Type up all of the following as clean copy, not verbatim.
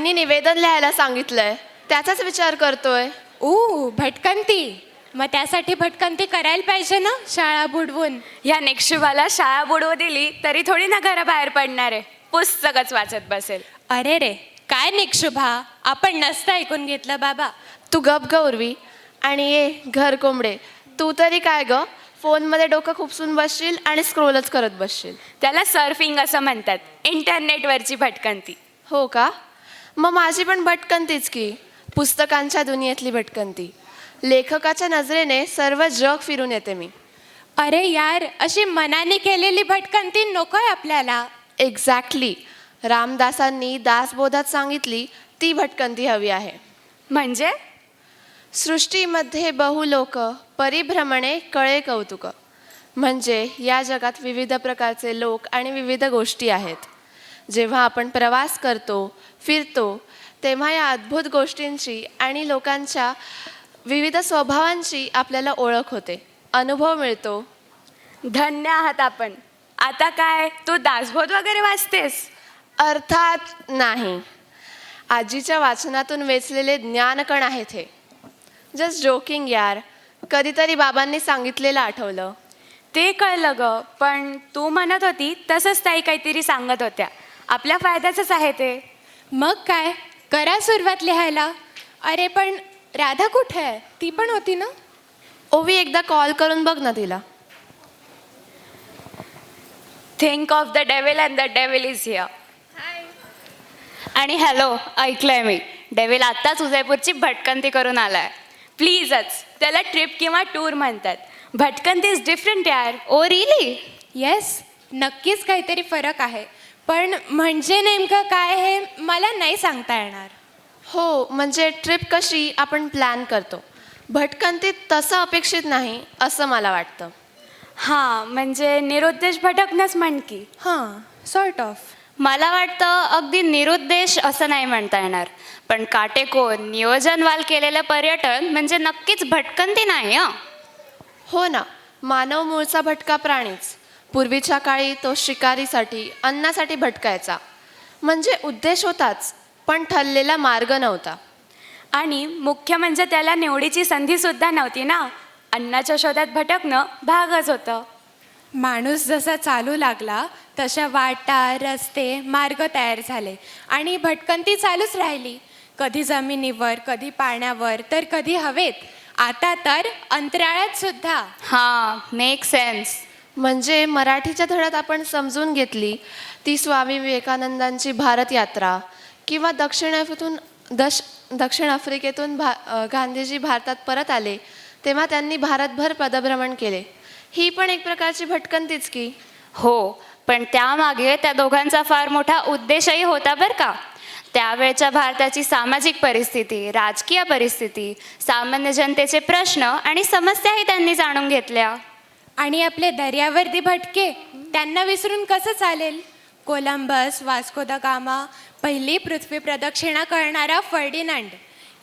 आईंनी निवेदन लिहायला सांगितलंय, त्याचाच विचार करतोय. भटकंती. मग त्यासाठी भटकंती करायला पाहिजे ना, शाळा बुडवून. ह्या निक्षुभाला शाळा बुडवू दिली तरी थोडी ना घराबाहेर पडणार आहे, पुस्तकच वाचत बसेल. अरे रे, काय निक्षुभा, आपण नसतं ऐकून घेतलं बाबा. तू गप ग उर्वी. आणि ये घर कोंबडे, तू तरी काय ग, फोनमध्ये डोकं खुपसून बसशील आणि स्क्रोलच करत बसशील. त्याला सर्फिंग असं म्हणतात, इंटरनेटवरची भटकंती. हो का? मग माझी पण भटकंतीच की, पुस्तकांच्या दुनियेतली भटकंती. लेखकाच्या नजरेने सर्व जग फिरून येते मी. अरे यार, अशी मनाने केलेली भटकंती नकोय आपल्याला. एक्झॅक्टली. रामदासांनी दासबोधात सांगितली ती भटकंती हवी आहे. म्हणजे सृष्टीमध्ये बहुलोक परिभ्रमणे कळे कौतुक. म्हणजे या जगात विविध प्रकारचे लोक आणि विविध गोष्टी आहेत. जेव्हा आपण प्रवास करतो, फिरतो, तेव्हा या अद्भुत गोष्टींची आणि लोकांच्या विविध स्वभावांची आपल्याला ओळख होते, अनुभव मिळतो. धन्य आहात आपण. आता काय तू दासबोध वगैरे वाचतेस? अर्थात नाही. आजीच्या वाचनातून वेचलेले ज्ञानकण आहेत हे. जस्ट जोकिंग यार. कधीतरी बाबांनी सांगितलेलं आठवलं. ते कळलं ग, पण तू म्हणत होती तसंच ताई काहीतरी सांगत होत्या. आपल्या फायद्याचंच आहे ते. मग काय, करा सुरुवात लिहायला. अरे पण राधा कुठे आहे? ती पण होती ना. ओवी, एकदा कॉल करून बघ ना तिला. Think of the devil and the devil is here. आणि हॅलो, ऐकलंय मी, डेव्हिल आत्ताच उदयपूरची भटकंती करून आलाय. प्लीजच, त्याला ट्रिप किंवा टूर म्हणतात. भटकंती इज डिफरंट यार. ओ रिली? येस, नक्कीच काहीतरी फरक आहे. पण म्हणजे नेमकं काय हे मला नाही सांगता येणार. हो, म्हणजे ट्रिप कशी आपण प्लॅन करतो, भटकंतीत तसं अपेक्षित नाही असं मला वाटतं. हां, म्हणजे निरुद्देश भटकणंच म्हण की. हां, सॉर्ट ऑफ. मला वाटतं अगदी निरुद्देश असं नाही म्हणता येणार, पण काटेकोर नियोजनवाल केलेलं पर्यटन म्हणजे नक्कीच भटकंती नाही. हो ना. मानव मूळचा भटका प्राणीच. पूर्वीच्या काळी तो शिकारीसाठी, अन्नासाठी भटकायचा. म्हणजे उद्देश होताच, पण ठरलेला मार्ग नव्हता. आणि मुख्य म्हणजे त्याला निवडीची संधीसुद्धा नव्हती ना. अन्नाच्या शोधात भटकणं भागच होतं. माणूस जसा चालू लागला तशा वाटा, रस्ते, मार्ग तयार झाले आणि भटकंती चालूच राहिली. कधी जमिनीवर, कधी पाण्यावर, तर कधी हवेत. आता तर अंतराळात सुद्धा. हां, मेक सेन्स. म्हणजे मराठीच्या धड्यात आपण समजून घेतली ती स्वामी विवेकानंदांची भारत यात्रा, किंवा दक्षिण आफ्रिकेतून गांधीजी भारतात परत आले तेव्हा त्यांनी भारतभर पदभ्रमण केले. ही पण एक प्रकारची भटकंतीच की. हो, पण त्यामागे त्या दोघांचा फार मोठा उद्देशही होता बरं का. त्यावेळच्या भारताची सामाजिक परिस्थिती, राजकीय परिस्थिती, सामान्य जनतेचे प्रश्न आणि समस्याही त्यांनी जाणून घेतल्या. आणि आपले दर्यावर्दी भटके, त्यांना विसरून कसं चालेल? कोलंबस, वास्को द गामा, पहिली पृथ्वी प्रदक्षिणा करणारा फर्डिनांड,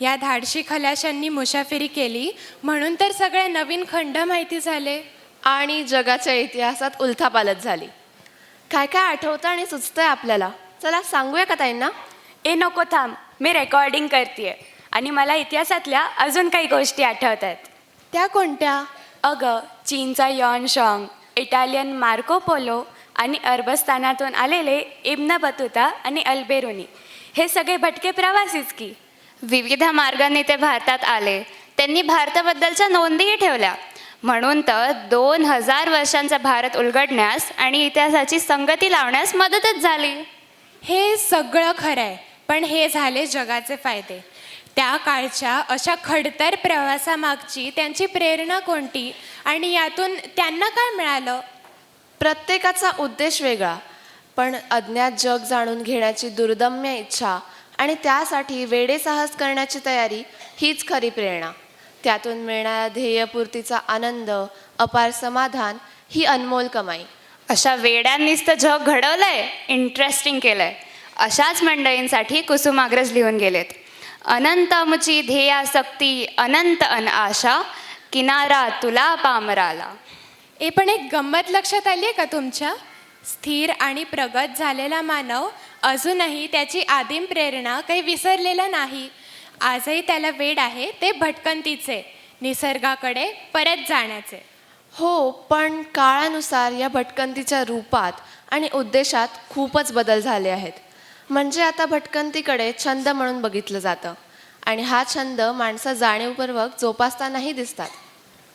या धाडशी खलाशांनी मुसाफिरी केली म्हणून तर सगळे नवीन खंड माहिती झाले. आणि जगाच्या इतिहासात उलथापालथ झाली. काय काय आठवतं आणि सुचतंय आपल्याला. चला सांगूया का ताईंना? नको थांब, मी रेकॉर्डिंग करते आणि मला इतिहासातल्या अजून काही गोष्टी आठवत आहेत. त्या कोणत्या? अगं, चीनचा यॉन शॉंग, इटालियन मार्को पोलो आणि अरबस्थानातून आलेले इब्न बतुता आणि अल्बेरुनी, हे सगळे भटके प्रवासीच की. विविध मार्गांनी ते भारतात आले. त्यांनी भारताबद्दलच्या नोंदीही ठेवल्या. म्हणून तर 2000 वर्षांचा भारत उलगडण्यास आणि इतिहासाची संगती लावण्यास मदतच झाली. हे सगळं खरं आहे, पण हे झाले जगाचे फायदे. त्या काळच्या अशा खडतर प्रवासामागची त्यांची प्रेरणा कोणती आणि यातून त्यांना काय मिळालं? प्रत्येकाचा उद्देश वेगळा, पण अज्ञात जग जाणून घेण्याची दुर्दम्य इच्छा आणि त्यासाठी वेडेसाहस करण्याची तयारी हीच खरी प्रेरणा. त्यातून मिळणारा ध्येयपूर्तीचा आनंद, अपार समाधान ही अनमोल कमाई. अशा वेड्यांनीच तर जग घडवलंय, इंटरेस्टिंग केलंय. अशाच मंडळींसाठी कुसुमाग्रज लिहून गेलेत. अनंत मुची ध्येयासक्ती, अनंत अन आशा, किनारा तुला पामराला. पण एक गंमत लक्षात आली आहे का तुमच्या? स्थिर आणि प्रगत झालेला मानव अजूनही त्याची आदिम प्रेरणा काही विसरलेला नाही. आजही त्याला वेड आहे ते भटकंतीचे, निसर्गाकडे परत जाण्याचे. हो, पण काळानुसार या भटकंतीच्या रूपात आणि उद्देशात खूपच बदल झाले आहेत. म्हणजे आता भटकंतीकडे छंद म्हणून बघितलं जातं आणि हा छंद माणसं जाणीवपूर्वक जोपासतानाही दिसतात.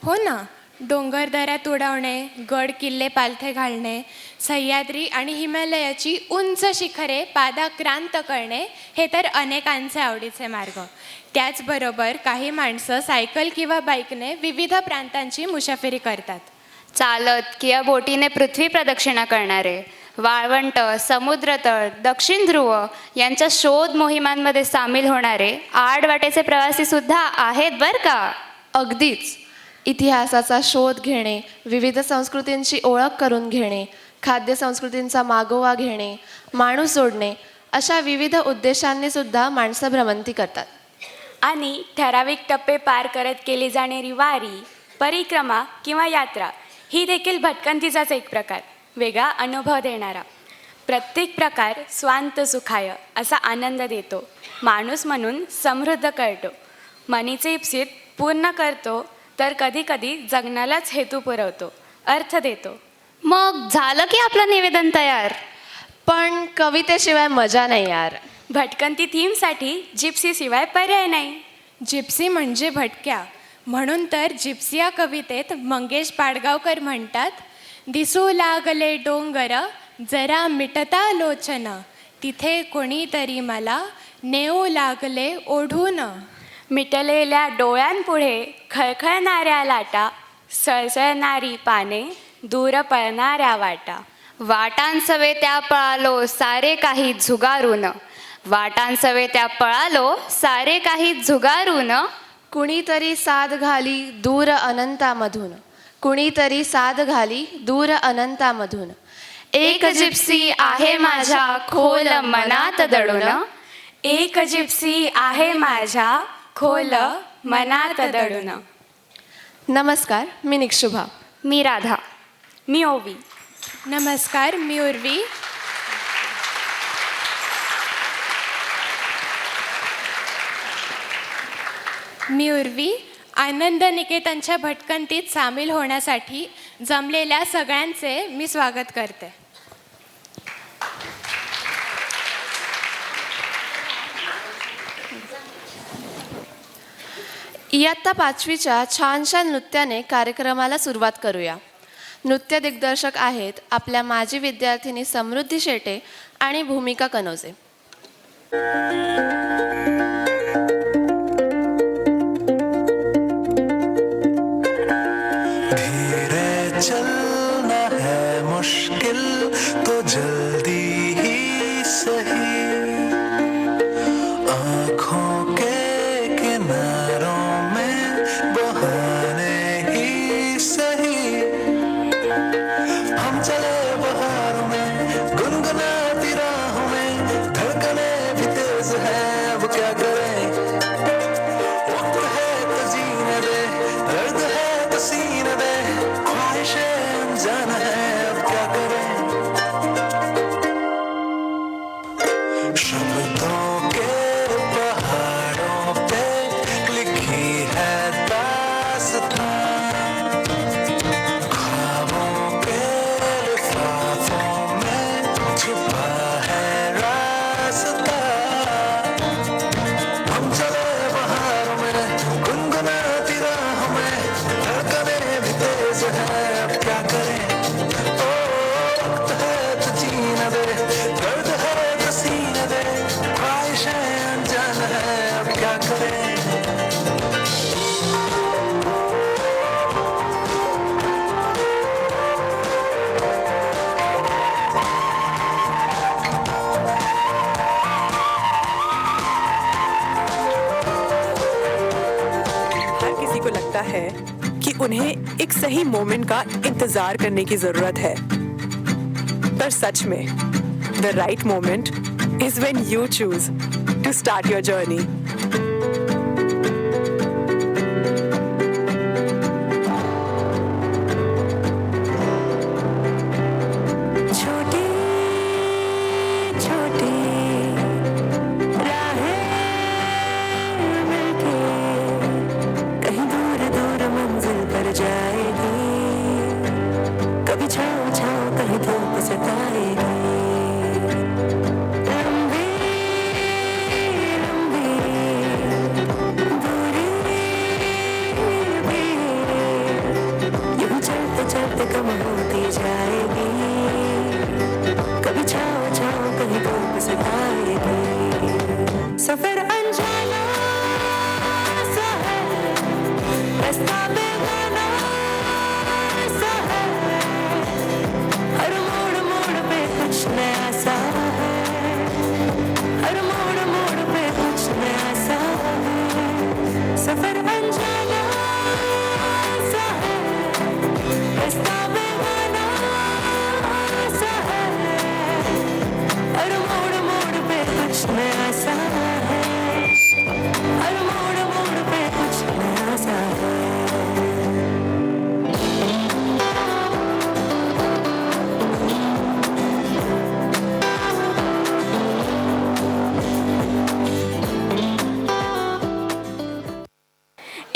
हो ना, डोंगरदऱ्यात उडवणे, गड किल्ले पालथे घालणे, सह्याद्री आणि हिमालयाची उंच शिखरे पादाक्रांत करणे हे तर अनेकांचे आवडीचे मार्ग. त्याचबरोबर काही माणसं सायकल किंवा बाईकने विविध प्रांतांची मुसाफिरी करतात. चालत किंवा बोटीने पृथ्वी प्रदक्षिणा करणारे, वाळवंट, समुद्रतळ, दक्षिण ध्रुव यांच्या शोध मोहिमांमध्ये सामील होणारे आडवाटेचे प्रवासी सुद्धा आहेत बरं का. अगदीच. इतिहासाचा शोध घेणे, विविध संस्कृतींची ओळख करून घेणे, खाद्य संस्कृतींचा मागोवा घेणे, माणूस जोडणे अशा विविध उद्देशांनी सुद्धा माणसं भ्रमंती करतात. आणि ठराविक टप्पे पार करत केली जाणारी वारी, परिक्रमा किंवा यात्रा ही देखील भटकंतीचाच एक प्रकार, वेगळा अनुभव देणारा. प्रत्येक प्रकार स्वांत सुखाय असा आनंद देतो, माणूस म्हणून समृद्ध करतो, मनीचे इप्सित पूर्ण करतो, तर कधीकधी जगण्यालाच हेतू पुरवतो, अर्थ देतो. मग झालं की आपलं निवेदन तयार. पण कवितेशिवाय मजा नाही यार. भटकंती थीमसाठी जिप्सीशिवाय पर्याय नाही. जिप्सी म्हणजे भटक्या, म्हणून तर जिप्सी या कवितेत मंगेश पाडगावकर म्हणतात, दिसू लागले डोंगर जरा मिटता लोचन, तिथे कोणीतरी मला नेऊ लागले ओढून. मिटलेल्या डोळ्यांपुढे खळखळणाऱ्या लाटा, सळसळणारी पाने, दूर पळणाऱ्या वाटा. वाटांसवे त्या पळालो सारे काही झुगारून, वाटांसवे त्या पळालो सारे काही झुगारून. कुणीतरी साद घाली दूर अनंतामधून, कुणीतरी साद घाली दूर अनंतामधून. एक जिप्सी आहे माझ्या खोल मनात दडून, एक जिप्सी आहे माझ्या खोल मनात दडून. नमस्कार, मी निक्षुभा. मी राधा. मी ओवी. नमस्कार, मी उर्वी. मी उर्वी. आनंद निकेतनच्या भटकंतीत सामील होण्यासाठी जमलेल्या सगळ्यांचे मी स्वागत करते. इयत्ता 5वीच्या छानशा नृत्याने कार्यक्रमाला सुरुवात करूया. नृत्य दिग्दर्शक आहेत आपल्या माजी विद्यार्थिनी समृद्धी शेटे आणि भूमिका कनोजे. धीरे चलना है मुश्किल तो जल्दी ही सही, आँखों के किनारों में बहाने ही सही. हम चले बहार में गुनगुनाती राहों में, धड़कने भी तेज है अब क्या करें. वक्त है तो जीने दे, दर्द है तो सीने दे, ख्वाहिशें अनजान है अब क्या करें. शब्दों के पहाड़ों पे लिखी है दास्तां, ख्वाबों के लिफाफों में छुपा है रास्ता. हम चले बहार में गुनगुनाती राहों में, धड़कने भी तेज है अब क्या करें. ओ वक्त है तो जीने दे, दर्द है तो सीने दे, ख्वाहिशें अनजान है अब क्या करें. हर किसी को लगता है कि उन्हें एक सही मोमेंट का इंतजार करने की जरूरत है, पर सच में the right moment is when you choose to start your journey. छोड़ रास्ता बेगाना सा है, हर मोड़ मोड़ पे कुछ नया सा है, हर मोड़ मोड़ पे कुछ नया सा है, सफर अनजाना सा है, रास्ता बेगाना सा है, हर मोड़ मोड़ पे कुछ नया सा है, हर मोड़ मोड़ पे कुछ नया सा है.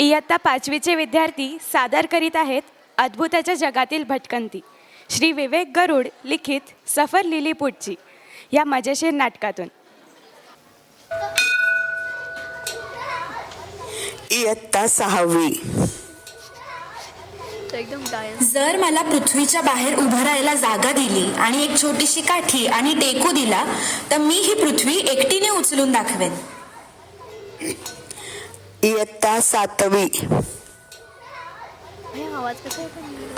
इयत्ता 5वीचे विद्यार्थी सादर करीत आहेत अद्भुताच्या जगातील भटकंती श्री विवेक गरुड लिखित सफर लिलीपूटची या मजेशीर नाटकातून. इयत्ता 6वी. जर मला पृथ्वीच्या बाहेर उभं राहायला जागा दिली आणि एक छोटीशी काठी आणि टेकू दिला तर मी ही पृथ्वी एकटीने उचलून दाखवेन. इयत्ता 7वी.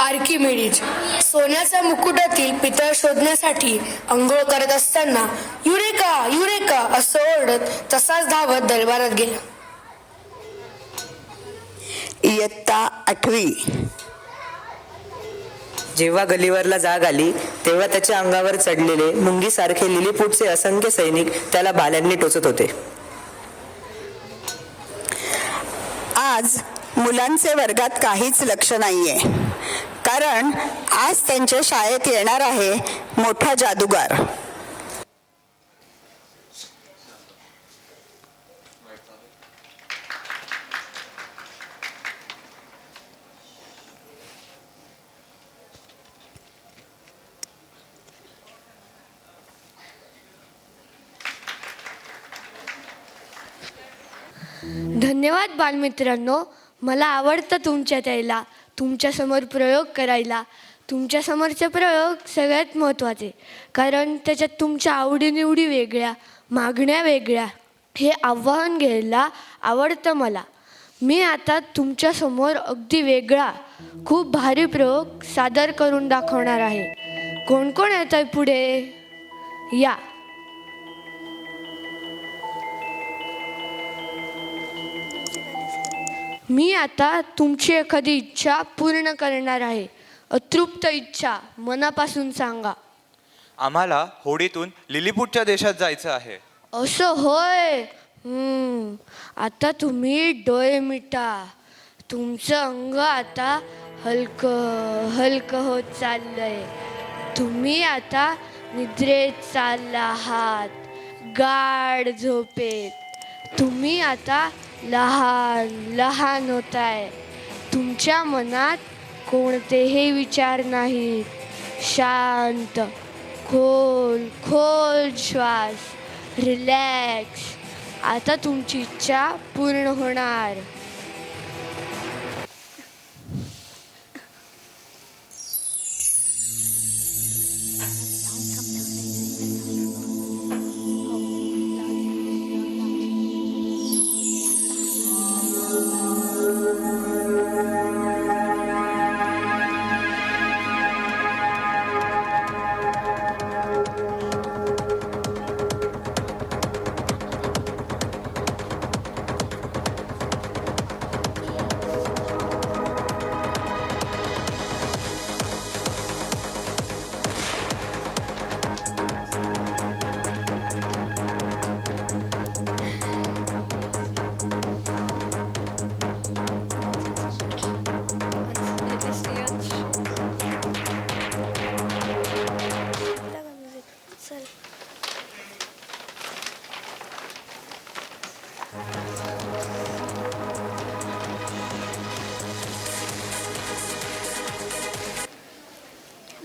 आर्किमिडीज सोन्याच्या मुकुटातील पितळ शोधण्यासाठी अंघोळ करत असताना युरेका युरेका असं ओरडत तसाच धावत दरबारात गेला. इयत्ता 8वी. जेव्हा गलिवरला जाग आली तेव्हा त्याच्या अंगावर चढलेले मुंगीसारखे लिलीपूटचे असंख्य सैनिक त्याला भाल्यांनी टोचत होते. आज मुलांचे वर्गात काहीच लक्ष नाहीये, कारण आज त्यांच्या शाळेत येणार आहे मोठा जादूगार. धन्यवाद बालमित्रांनो. मला आवडतं तुमच्यात यायला, तुमच्यासमोर प्रयोग करायला. तुमच्यासमोरचे प्रयोग सगळ्यात महत्त्वाचे, कारण त्याच्यात तुमच्या आवडीनिवडी वेगळ्या, मागण्या वेगळ्या. हे आव्हान घ्यायला आवडतं मला. मी आता तुमच्यासमोर अगदी वेगळा खूप भारी प्रयोग सादर करून दाखवणार आहे. कोण कोण येत आहे पुढे? या. मी आता तुमची एखादी इच्छा पूर्ण करणार आहे. अतृप्त इच्छा मनापासून सांगा. आम्हाला होडीतून लिलीपूटच्या देशात जायचं आहे. असं होय. आता तुम्ही डोळे मिटा. तुमचं अंग आता हलकं हलकं होत चाललंय. तुम्ही आता निद्रेत चालला आहात, गाढ झोपेत. तुम्ही आता लहान लहान होताय. तुमच्या मनात कोणतेही विचार नाहीत. शांत खोल खोल श्वास. रिलॅक्स. आता तुमची इच्छा पूर्ण होणार.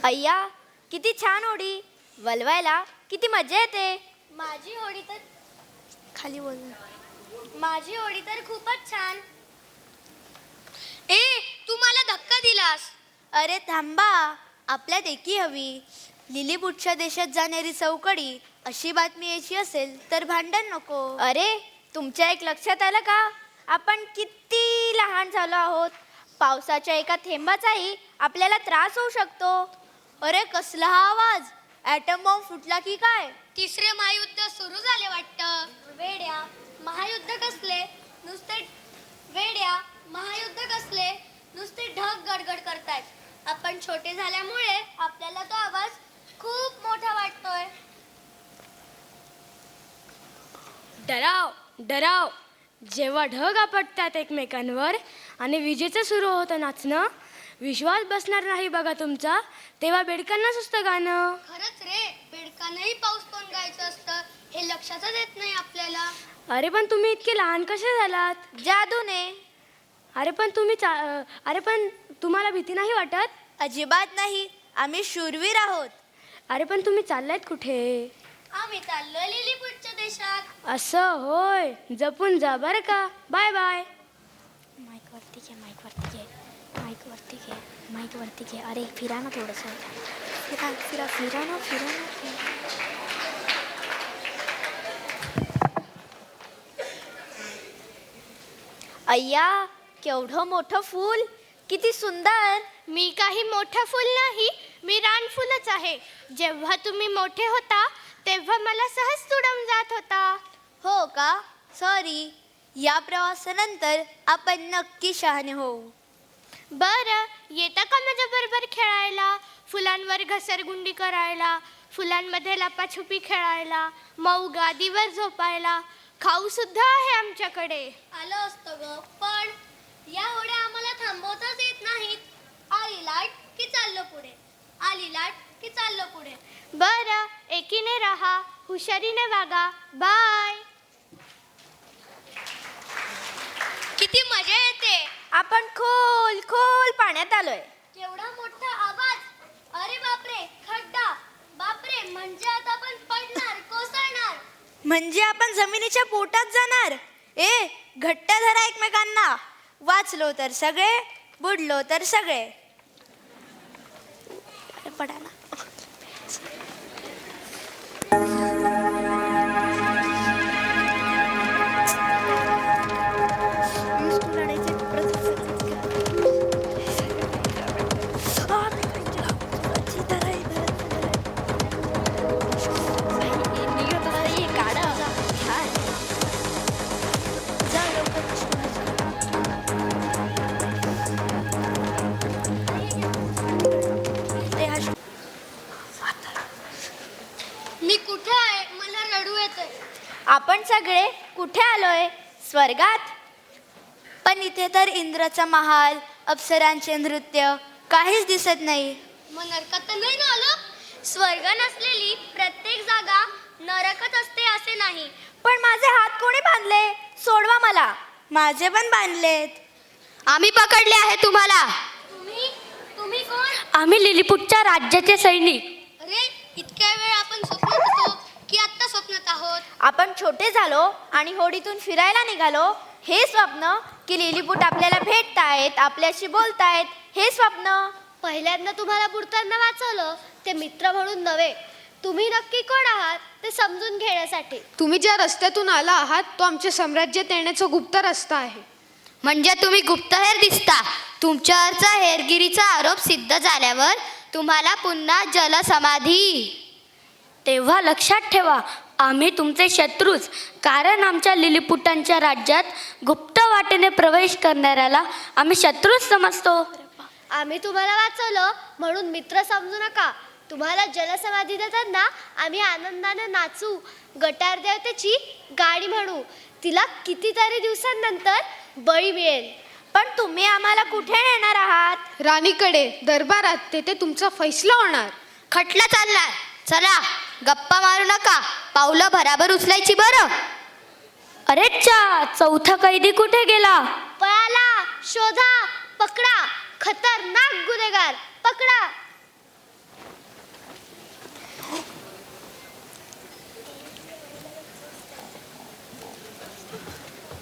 अय्या, किती छान होडी. वलवायला किती मजा येते. माझी होडी तर खाली बोल. माझी होडी तर खूपच छान. ए, तू मला धक्का दिलास. अरे थांबा, आपल्यात एकी हवी. लिलीपूटच्या देशात जाणारी चौकडी अशी बातमी यायची असेल तर भांडण नको. अरे, तुमच्या एक लक्षात आलं का? आपण किती लहान झालो आहोत. पावसाच्या एका थेंबाचाही आपल्याला त्रास होऊ शकतो. अरे कसला हा आवाज? ॲटम बॉम्ब फुटला की काय? तिसरे महायुद्ध सुरू झाले वाटतं. वेड्या महायुद्ध कसले नुसते ढग गडगड करतायत. आपण छोटे झाल्यामुळे आपल्याला तो आवाज खूप मोठा वाटतोय. डराव जेव्हा ढग आपटतात एकमेकांवर आणि विजेचं सुरू होतं नाचणं, विश्वास बसणार नाही बघा तुमचा, तेव्हा बेडकांना सुचतं गाणं. खरंच रे, बेडकांनाही पाऊस तोंड गायचं असतं हे लक्षातच येत नाही आपल्याला. अरे पण तुम्ही इतके लहान कसे झालात? जादूने. अरे पण तुम्हाला भीती नाही वाटत? अजिबात नाही, आम्ही शूरवीर आहोत. अरे पण तुम्ही चाललायत कुठे? आम्ही चाललोय लिलीपूटच्या देशात. असं होय, जपून जा बरं का. Bye bye. माईक वरती घे. अरे फिरा ना थोडंसं. फिरा ना. अय्या, केवढं मोठं फूल, किती सुंदर. मी काही मोठं फूल नाही, मी रानफूलच आहे. जेव्हा तुम्ही मोठे होता तेव्हा मला सहज तुडून जात होता. हो का? सॉरी. या प्रवासानंतर आपण नक्की शहाणे होऊ. बरं, येता का माझ्या बरोबर खेळायला, फुलांवर घसरगुंडी करायला, फुलांमध्ये लपाछुपी खेळायला, मऊ गादीवर झोपायला? खाऊ सुद्धा आहे आमच्याकडे. आलो असतो ग, पण या होड्या आम्हाला थांबवताच येत नाहीत. आली लाट की चाललो पुढे. बरं, एकीने राहा, हुशारीने वागा. बाय. किती मजा येते. आपण खोल खोल पाण्यात आलोय. केवढा मोठा आवाज. अरे बापरे, खड्डा. बापरे, म्हणजे आता आपण पडणार, कोसळणार. म्हणजे आपण जमिनीच्या पोटात जाणार. घट्ट धरा एकमेकांना. वाचलो तर सगळे, बुडलो तर सगळे. पडाला. मी कुठे आहे? मला रडू येतंय. आपण सगळे कुठे आलोय? स्वर्गात. पण इथे तर इंद्राचा महाल, अप्सरांचे नृत्य काहीच दिसत नाही. मग नरकात तर नाही ना आलो? स्वर्ग नसलेली प्रत्येक जागा नरकच असते असे नाही. पण माझे हात कोणी बांधले? सोडवा मला. माझे पण बांधलेत. आम्ही पकडले आहे तुम्हाला. तुम्ही कोण? आम्ही लिलीपूटच्या राज्याचे सैनिक. अरे, इतक्या वेळ आपण स्वप्नात होतो की आत्ता स्वप्नात आहोत? आपण छोटे झालो आणि होडीतून फिरायला निघालो. हे स्वप्न की लिलीपूट आपल्याला भेटतायत, आपल्याशी बोलतायत, हे स्वप्न. पहिल्यांदा तुम्हाला बुडताना वाचवलं ते मित्र म्हणून नव्हे. तुम्ही नक्की कोण आहात ते समजून घेण्यासाठी. तुम्ही ज्या रस्त्यातून आला आहात तो आमच्या साम्राज्यात येण्याचा गुप्त रस्ता आहे. म्हणजे तुम्ही गुप्तहेर दिसता. तुमच्यावरचा हेरगिरीचा आरोप सिद्ध झाल्यावर तुम्हाला पुन्हा जलसमाधी. तेव्हा लक्षात ठेवा, आम्ही तुमचे शत्रूच. कारण आमच्या लिलीपुटांच्या राज्यात गुप्त वाटेने प्रवेश करणाऱ्याला आम्ही शत्रूच समजतो. आम्ही तुम्हाला वाचवलं म्हणून मित्र समजू नका. तुम्हाला जलसमाधी देताना आम्ही आनंदाने नाचू, गटार देवतेची गाडी म्हणू, तिला कितीतरी दिवसांनंतर बळी मिळेल. पण तुम्ही आम्हाला कुठे नेणार आहात? राणीकडे, दरबारात. तेथे तुमचा फैसला होणार. खटला चालणार. चला, गप्पा मारू नका, पावलं भराभर उचलायची बरं. अरे चौथा कैदी कुठे गेला? पळाला. शोधा, पकडा. खतरनाक गुन्हेगार पकडा.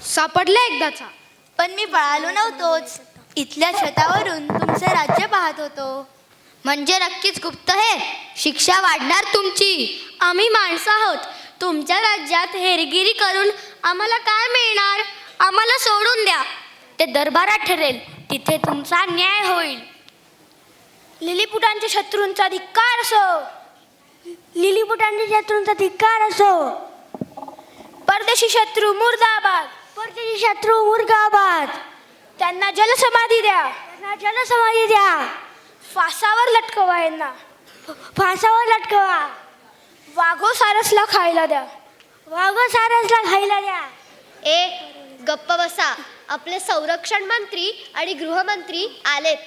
सापडला एकदाचा. पण मी पळालो नव्हतोच. इथल्या छतावरून तुमचे राज्य पाहत होतो. म्हणजे नक्कीच गुप्तहेर. शिक्षा वाढणार तुमची. आम्ही माणसं आहोत. तुमच्या राज्यात हेरगिरी करून आम्हाला काय मिळणार? आम्हाला सोडून द्या. ते दरबारात ठरेल, तिथे तुमचा न्याय होईल. लिलीपुटांच्या शत्रूंचा धिक्कार असो, लिलीपुटांच्या शत्रूंचा धिक्कार असो. परदेशी शत्रू मुर्दाबाद, परदेशी शत्रू मुर्दाबाद. त्यांना जलसमाधी द्या, त्यांना जलसमाधी द्या. फासावर लटकवा यांना, फासावर लटकवा. वाघो सारसला खायला द्या, वाघो सारसला खायला द्या. गप्प बसा. आपले संरक्षण मंत्री आणि गृहमंत्री आलेत.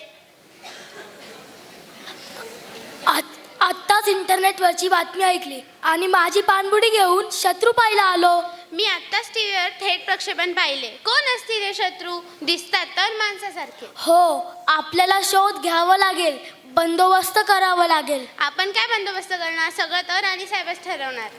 आत्ताच इंटरनेटवरची बातमी ऐकली आणि माझी पाणबुडी घेऊन शत्रू पाहायला आलो. मी आत्ताच टीव्हीवर थेट प्रक्षेपण पाहिले. कोण असतील हे शत्रू? दिसतात तर माणसासारखे. हो, आपल्याला शोध घ्यावा लागेल, बंदोबस्त करावा लागेल. आपण काय बंदोबस्त करणार? सगळं तर राणी साहेबच ठरवणार.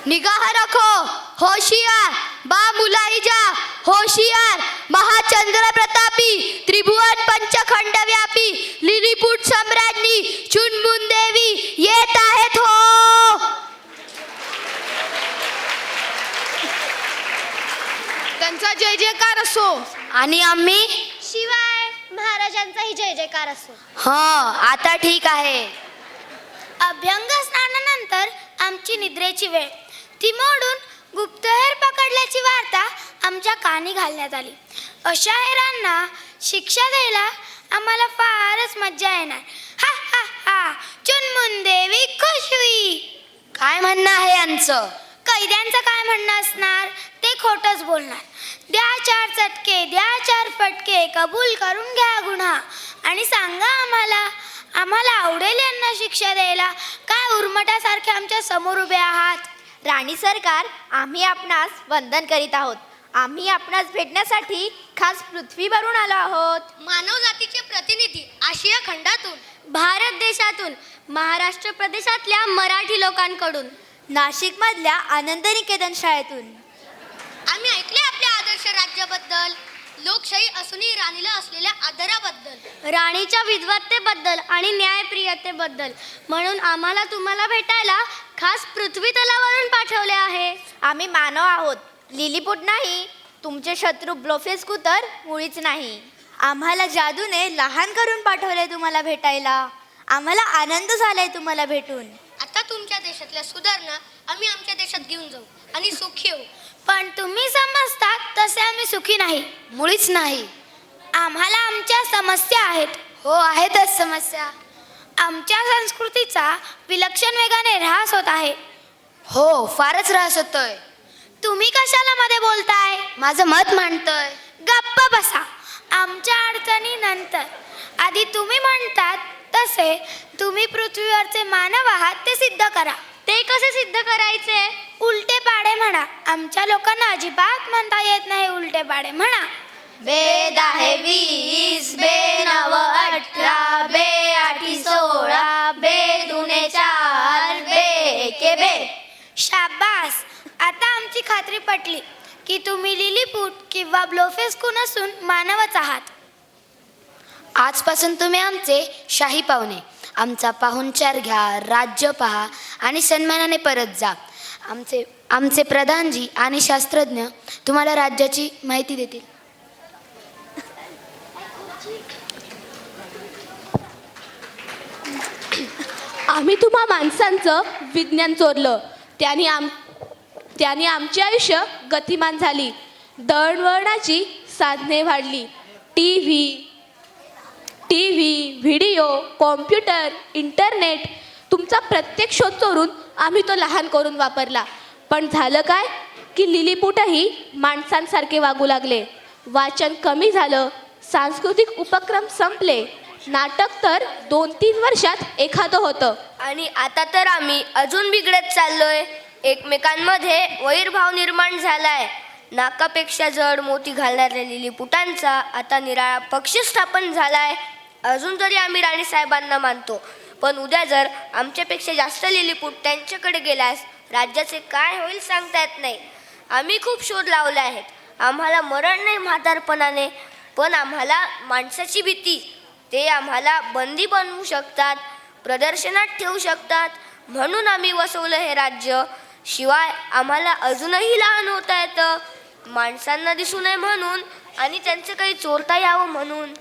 निगाह रखो, होशियार बा मुलाहिजा, होशियार महाचंद्र प्रतापी, त्रिभुवन पंचखंड व्यापी, लिलीपुट सम्राज्ञी चुनमुन देवी येत आहेत हो. त्यांचा जय जयकार असो. आणि आम्ही शिवाय महाराजांचाही जय जयकार असो. आता ठीक आहे. अभ्यंग स्नानानंतर आमची निद्रेची वेळ. ती मोडून गुप्तहेर पकडल्याची वार्ता आमच्या कानी घालण्यात आली. अशा हेरांना शिक्षा द्यायला आम्हाला फारच मज्जा येणार. हा हा हा. चुनमुन देवी खुश हुई. काय म्हणणं आहे यांचं? कैद्यांचं काय म्हणणं असणार? ते खोटच बोलणार. द्या 4 चटके, द्या 4 फटके, कबूल करून घ्या गुन्हा आणि सांगा आम्हाला आवडेल यांना शिक्षा द्यायला. काय उर्मटासारखे आमच्या समोर उभे आहात? राणी सरकार, आम्ही आपणास वंदन करीत आहोत. आम्ही आपणास भेटण्यासाठी खास पृथ्वीवरून आलो आहोत. मानव जातीचे प्रतिनिधी आशिया खंडातून, भारत देशातून, महाराष्ट्र प्रदेशातल्या मराठी लोकांकडून, नाशिक मधल्या आनंद निकेतन शाळेतून. आम्ही ऐकले आपल्या आदर्श राज्याबद्दल, लोकशाही असूनही राणीला असलेल्या आदराबद्दल, राणीच्या विद्वत्तेबद्दल आणि न्यायप्रियतेबद्दल. म्हणून आम्हाला तुम्हाला भेटायला खास पृथ्वी तलावरून पाठवले आहे. आम्ही मानव आहोत, लिलीपुट नाही. तुमचे शत्रू ब्लोफेस्कू तर मुळीच नाही. आम्हाला जादूने लहान करून पाठवले तुम्हाला भेटायला. आम्हाला आनंद झालाय तुम्हाला भेटून. आता तुमच्या देशातल्या सुधारणा आम्ही आमच्या देशात घेऊन जाऊ आणि सुखी होऊ. पण तुम्ही समजता तसे आम्ही सुखी नाही, मुळीच नाही. आम्हाला आमच्या समस्या आहेत. हो, आहेतच समस्या. आमच्या संस्कृतीचा विलक्षण वेगाने ऱ्हास होत आहे. हो, फारच ऱ्हास होतोय. तुम्ही कशाला मध्ये बोलताय? माझं मत मांडतोय. गप्प बसा. आमच्या अडचणीनंतर आधी तुम्ही म्हणतात तसे तुम्ही पृथ्वीवरचे मानव आहात ते सिद्ध करा. ते कसे सिद्ध करायचे? उलटे पाडे म्हणा. आमच्या लोकांना अजिबात म्हणता येत नाही उलटे पाडे म्हणा. बेद आहे 20, बे 9 18, बे 8 16, बे 2 4, बे 1 बे. शाबास. आता आमची खात्री पटली की तुम्ही लिलीपुट किंवा ब्लोफेस्कू नसून मानवच आहात. आजपासून तुम्ही आमचे शाही पाहुणे. आमचा पाहुणचार घ्या, राज्य पहा आणि सन्मानाने परत जा. आमचे प्रधानजी आणि शास्त्रज्ञ तुम्हाला राज्याची माहिती देतील. आम्ही तुम्हा माणसांचं विज्ञान चोरलं. त्याने आमचे आयुष्य गतिमान झाली. दळणवळणाची साधने वाढली. T V, video, computer, internet, तुमचा प्रत्येक शोध चोरून आम्ही तो लहान करून वापरला. पण झालं काय की लिलीपुटही माणसांसारखे वागू लागले. वाचन कमी झालं, सांस्कृतिक उपक्रम संपले. नाटक तर 2-3 वर्षात एखादं होतं. आणि आता तर आम्ही अजून बिघडत चाललोय. एकमेकांमध्ये वैरभाव निर्माण झालाय. नाकापेक्षा जड मोती घालणाऱ्या लिलीपुटांचा आता निराळा पक्ष स्थापन झालाय. अजून तरी आम्ही राणी साहेबांना मानतो, पण उद्या जर आमच्यापेक्षा जास्त लिलीपुट त्यांच्याकडे गेल्यास राज्याचे काय होईल सांगता येत नाही. आम्ही खूप शोध लावले आहेत. आम्हाला मरण नाही म्हातारपणाने, पण आम्हाला माणसाची भीती. ते आम्हाला बंदी बनवू शकतात, प्रदर्शनात ठेवू शकतात. म्हणून आम्ही वसवलं हे राज्य. शिवाय आम्हाला अजूनही लहान होता येतं, माणसांना दिसू नये म्हणून आणि त्यांचं काही चोरता यावं म्हणून.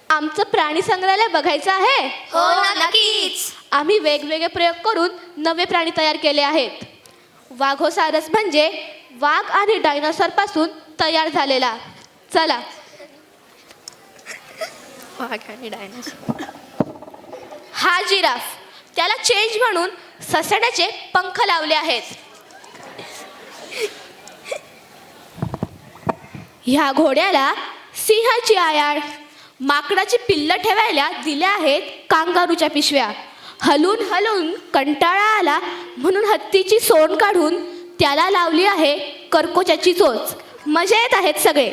आमचं प्राणी संग्रहालय बघायचं आहे. हो नक्कीच. आम्ही वेगवेगळे प्रयोग करून नवे प्राणी तयार केले आहेत. वाघोसारस म्हणजे वाघ आणि डायनासॉर पासून तयार झालेला. चला. हा जिराफ, त्याला चेंज म्हणून ससाड्याचे पंख लावले आहेत. ह्या घोड्याला सिंहाची आयाळ, माकडाची पिल्लं ठेवायला दिल्या आहेत कांगारूच्या पिशव्या. हलून हलून कंटाळा आला म्हणून हत्तीची सोंड काढून त्याला लावली आहे करकोच्याची चोच. मजा येत आहेत सगळे.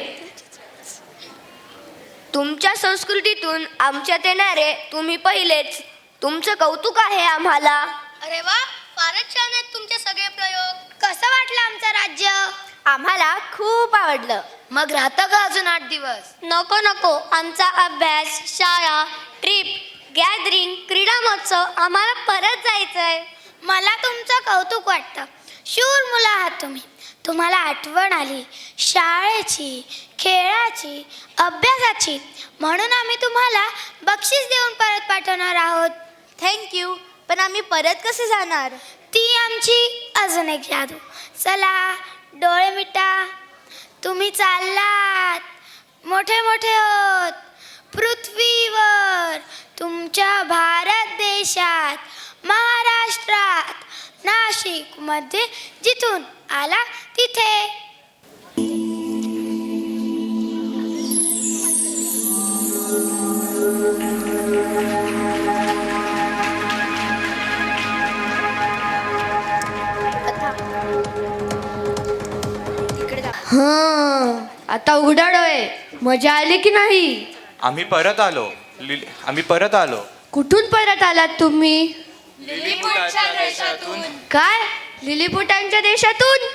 तुमच्या संस्कृतीतून आमच्यात येणारे तुम्ही पहिलेच. तुमचं कौतुक आहे आम्हाला. अरे वा, फारच छान आहेत तुमचे सगळे प्रयोग. कसं वाटलं आमचं राज्य? आम्हाला खूप आवडलं. मग राहतं का अजून 8 दिवस? नको नको, आमचा अभ्यास, शाळा, ट्रिप, गॅदरिंग, क्रीडा महोत्सव, आम्हाला परत जायचंय. मला तुमचं कौतुक वाटतं. शूर मुलं आहात तुम्ही. तुम्हाला आठवण आली शाळेची, खेळाची, अभ्यासाची, म्हणून आम्ही तुम्हाला बक्षीस देऊन परत पाठवणार आहोत. थँक्यू. पण आम्ही परत कसे जाणार? ती आमची अजून एक जादू. चला, डोळे मिटा. तुम्ही चाललात, मोठे मोठे होत, पृथ्वीवर, तुमच्या भारत देशात, महाराष्ट्रात, नाशिक मध्ये, जिथून आला तिथे. हां, आता उघडा डोळे. मजा आली की नाही? आम्ही परत आलो. कुठून परत आलात तुम्ही? लिलीपुटाच्या देशातून. काय? लिलीपुटांच्या देशातून?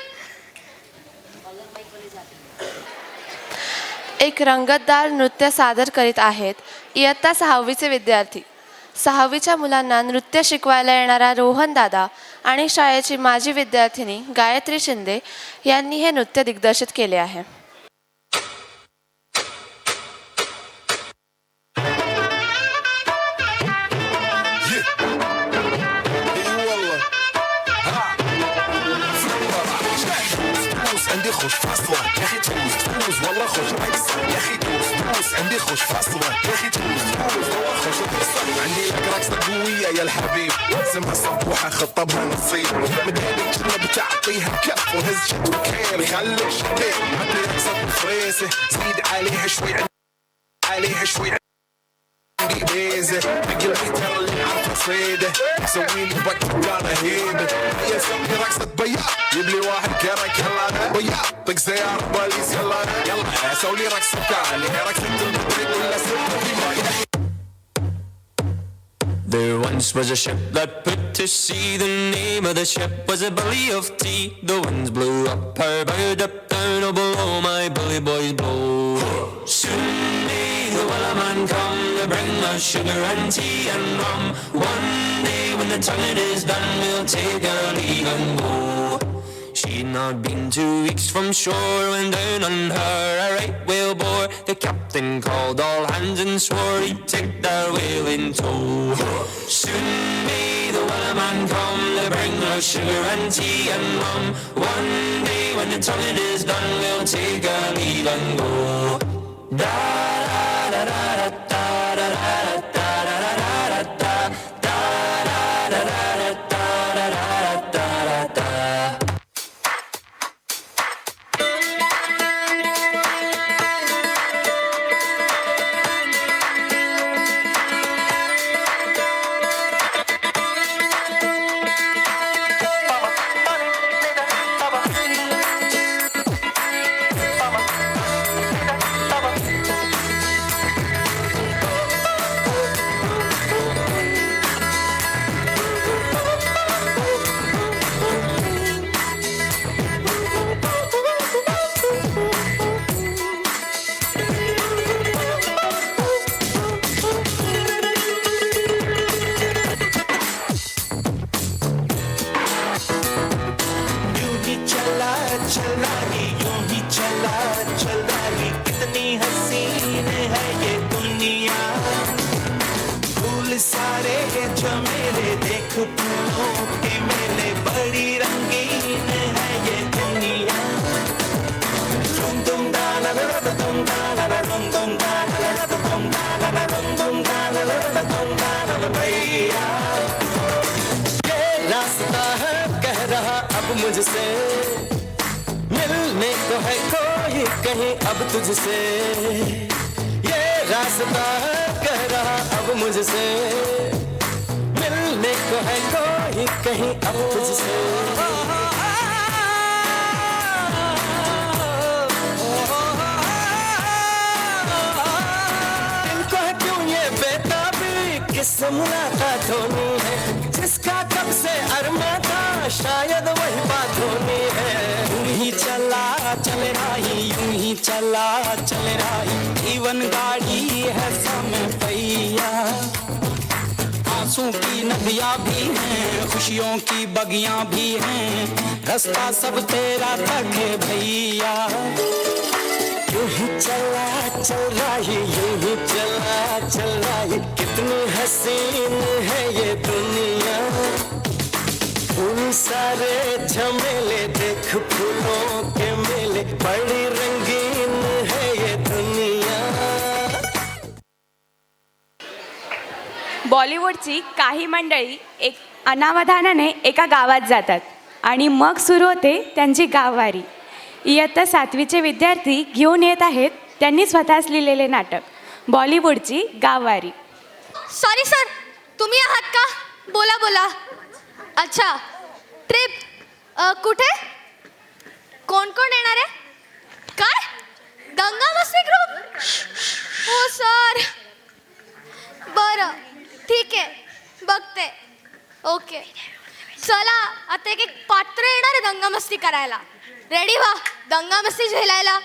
एक रंगतदार नृत्य सादर करीत आहेत इयत्ता 6वीचे विद्यार्थी. 6वीच्या मुलांना नृत्य शिकवायला येणारा रोहन दादा आणि शाळेची माजी विद्यार्थिनी गायत्री शिंदे यांनी हे नृत्य दिग्दर्शित केले आहे. عندي خوش فاصلة يا اخي تفوز والله خوش يا اخي تفوز عندي خوش فاصلة يا اخي تفوز والله خوش عندي لك رقصة قوية يا الحبيب اسمها صبوحة خطبها نصيب مدهنك كنا بتعطيها كف وهز شبكين خليك شديد عندي رقصة فريسة زيد عليها شوي عندي بيزة بقلبي ترى اللي عارفة صيدة سوي لي بك وانا هيبة يا سوي رقصة بياض جيب لي واحد كرك يلا بياض طق سيارة بوليس يلا سوي لي رقصة ثانية رقصة المطرب ولا There once was a ship that put to sea. The name of the ship was a Billy of Tea. The winds blew up her bow, up down, oh below my bully boys blow. Soon may the wellerman come to bring us sugar and tea and rum. One day when the tonguing is done, we'll take our leave and go. She'd not been 2 weeks from shore when down on her a right whale bore. The captain called all hands and swore he'd take that whale in tow. Soon may the wellerman come to bring us sugar and tea and rum. One day when the tonguing is done, we'll take our leave and go. Da da da da da da da da da da da da da da da da da da da da. रही यूं ही चला चल रही कितनी हसीन है ये दुनिया फूल सारे झमेले देख फूलों के मेले बड़ी रंगीन है ये दुनिया तुम दा ला ला तुम दा ला ला तुम दा ला ला तुम दा ला ला तुम दा ला ला तुम दा ला ला भैया ये रास्ता है कह रहा अब मुझसे मिलने को है कोई कहीं अब तुझसे ये रास्ता है कह रहा अब मुझसे मिलने को है कोई कहीं अब तुझसे इनको है क्यों ये बेताबी किससे मुलाकात होनी है जिसका कब से अरमा था शायद वही बात होनी है यूं ही चला चल रही यूं ही चला चल रही जीवन गाड़ी है समय पहिया आंसू की नदियाँ भी हैं खुशियों की बगियाँ भी हैं रास्ता सब तेरा तक है भैया यूं ही चला चल रही यूं ही चला चल रही कितनी हसीन है ये दुनिया फूल सारे झमेले देख फूलों के मेले बड़ी रंगीन है ये दुनिया बॉलिवूडची काही मंडळी एक अनावधानाने एका गावात जातात आणि मग सुरू होते त्यांची गाववारी. इयत्ता 7वीचे विद्यार्थी घेऊन येत आहेत त्यांनी स्वतःच लिहिलेले नाटक बॉलिवूडची गाववारी. सॉरी सर, तुम्ही आहात का? बोला बोला. अच्छा, ट्रिप कुठे? कोण कोण येणार आहे? काय? दंगा मस्ती ग्रुप? हो सर. बरं, ठीक आहे, बघते. ओके, चला आता एक पात्र येणार आहे दंगा मस्ती करायला. रेडी व्हा दंगा मस्ती झेलायला.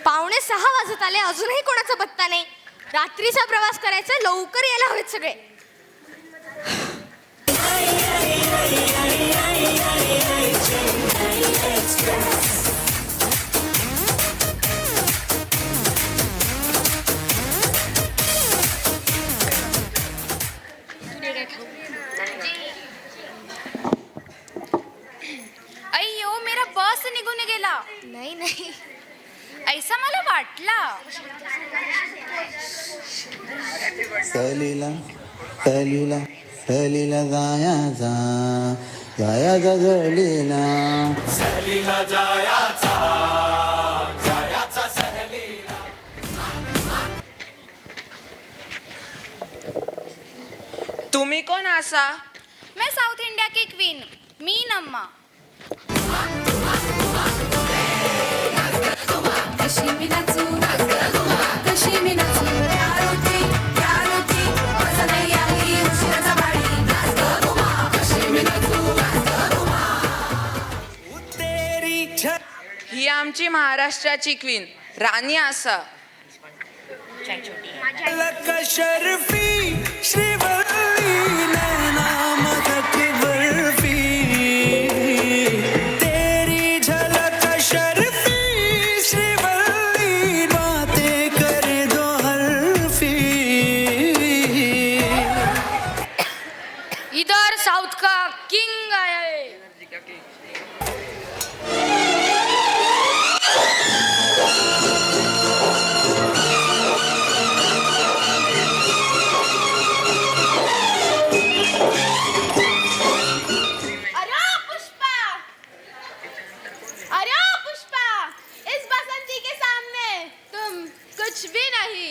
5:45 वाजत आले, अजूनही कोणाचा पत्ता नाही. रात्रीचा प्रवास करायचा, लवकर यायला हवेत सगळे. अय्यो, मेरा बस निघून गेला. नाही नाही, ऐसा मला वाटला. सहलीला सहलीला सहलीला जायाचा जायाचा सहलीला सहलीला जायाचा जायाचा सहलीला. तुम्ही कोण आसा? मैं साउथ इंडिया की क्वीन मीनम्मा. कशी मी नाचू कशी मी नाचू या रोटी मजा नाही आली उशिराचा बाळी. कशी मी नाचू ही आमची महाराष्ट्राची क्वीन राणी आसा. शर्फी श्रीवल्ली नैना मदक बर्फी तेरी झलक शर्फी श्रीवल्ली बातें कर दो हल्फी. इधर साउथ का किंग आया है. कुछ भी नहीं.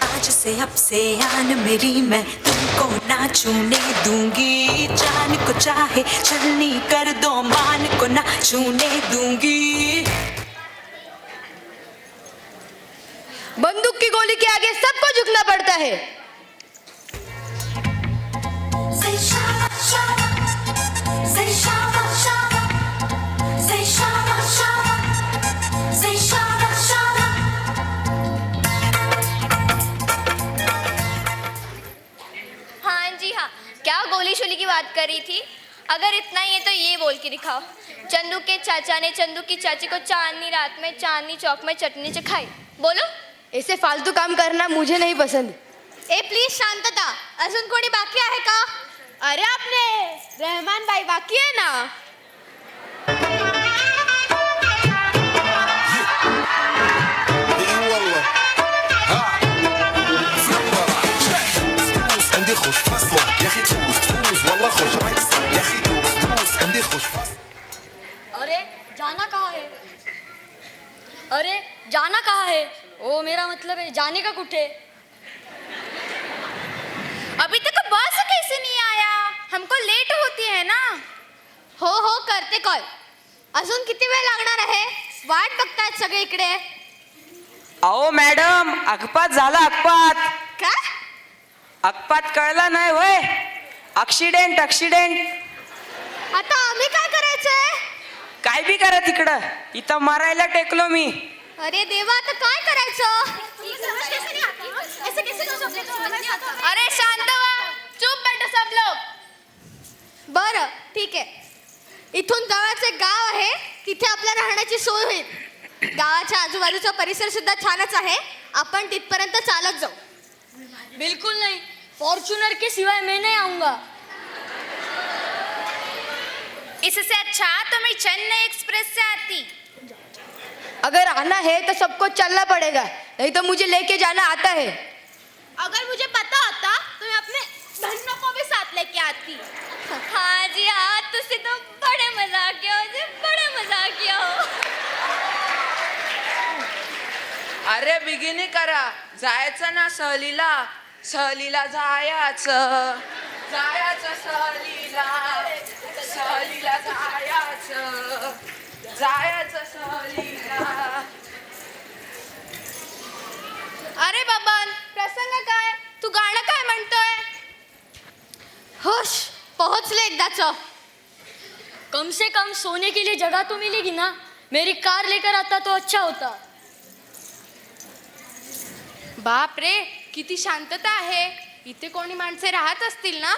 आज से अब से आन मेरी मैं तुमको ना छूने दूंगी. जान को चाहे छलनी कर दो मान को ना छूने दूंगी. बंदूक की गोली के आगे सबको झुकना पड़ता है. हाँ जी हाँ, क्या होली शोली की बात करी थी। अगर इतना ही है तो ये बोल के दिखाओ। चंदू के चाचा ने चंदू की चाची को चांदनी रात में चांदनी चौक में चटनी चखाई। बोलो। ऐसे फालतू काम करना मुझे नहीं पसंद। ए प्लीज शांतता. अजून कोणी बाकी आहे का? अरे आपले रहमान भाई बाकी आहे ना. अरे जाना कहाँ है? अरे जाना कहाँ है? ओ मेरा मतलब है जाने का कुठे? अभी तक बस कैसे नहीं आया? हमको लेट होती है ना. हो करते कॉल. अजून किती वेळ लागणार आहे? वाट बघतायत सगळे इकडे. अहो मॅडम, अपघात झाला. काय? अपघात कळला नाही होय? ॲक्सिडेंट. आता आम्ही काय करायचंय? काय बी करा तिकडं, इथं मारायला टेकलो मी. अरे देवा, आता काय करायचं? अरे शांत व्हा. चुप बैठो सब लोग. बरं ठीक आहे. इथून जवळच एक गाव आहे, तिथे आपल्या राहण्याची सोय होईल. गावाच्या आजूबाजूचा परिसर सुद्धा छानच आहे. आपण तिथपर्यंत चालत जाऊ. बिल्कुल नहीं. फॉर्च्यूनर के सिवाय मैं नहीं आऊंगा. इससे अच्छा तो मैं चेन्नई एक्सप्रेस से आती. अगर आना है तो सबको चलना पड़ेगा, नहीं तो मुझे लेके जाना आता है. अगर मुझे पता होता तो मैं अपने बहनों को भी साथ लेके आती. हाँ जी हाँ, तुझसे तो बड़े मजाकिया हो जी, बड़े मजाकिया हो. अरे बिगिनी करा. जायचं ना सहलीला सहलीला जायचं सहलीला जायचं सहलीला. अरे बबन, प्रसंग काय? तू गाणं काय म्हणतोय? होश, पोहोचले एकदाच. कम से कम सोने के लिए जगह तो मिलेगी ना. मेरी कार लेकर आता तो अच्छा होता. बाप रे, किती शांतता आहे. इथे कोणी माणसे राहत असतील ना.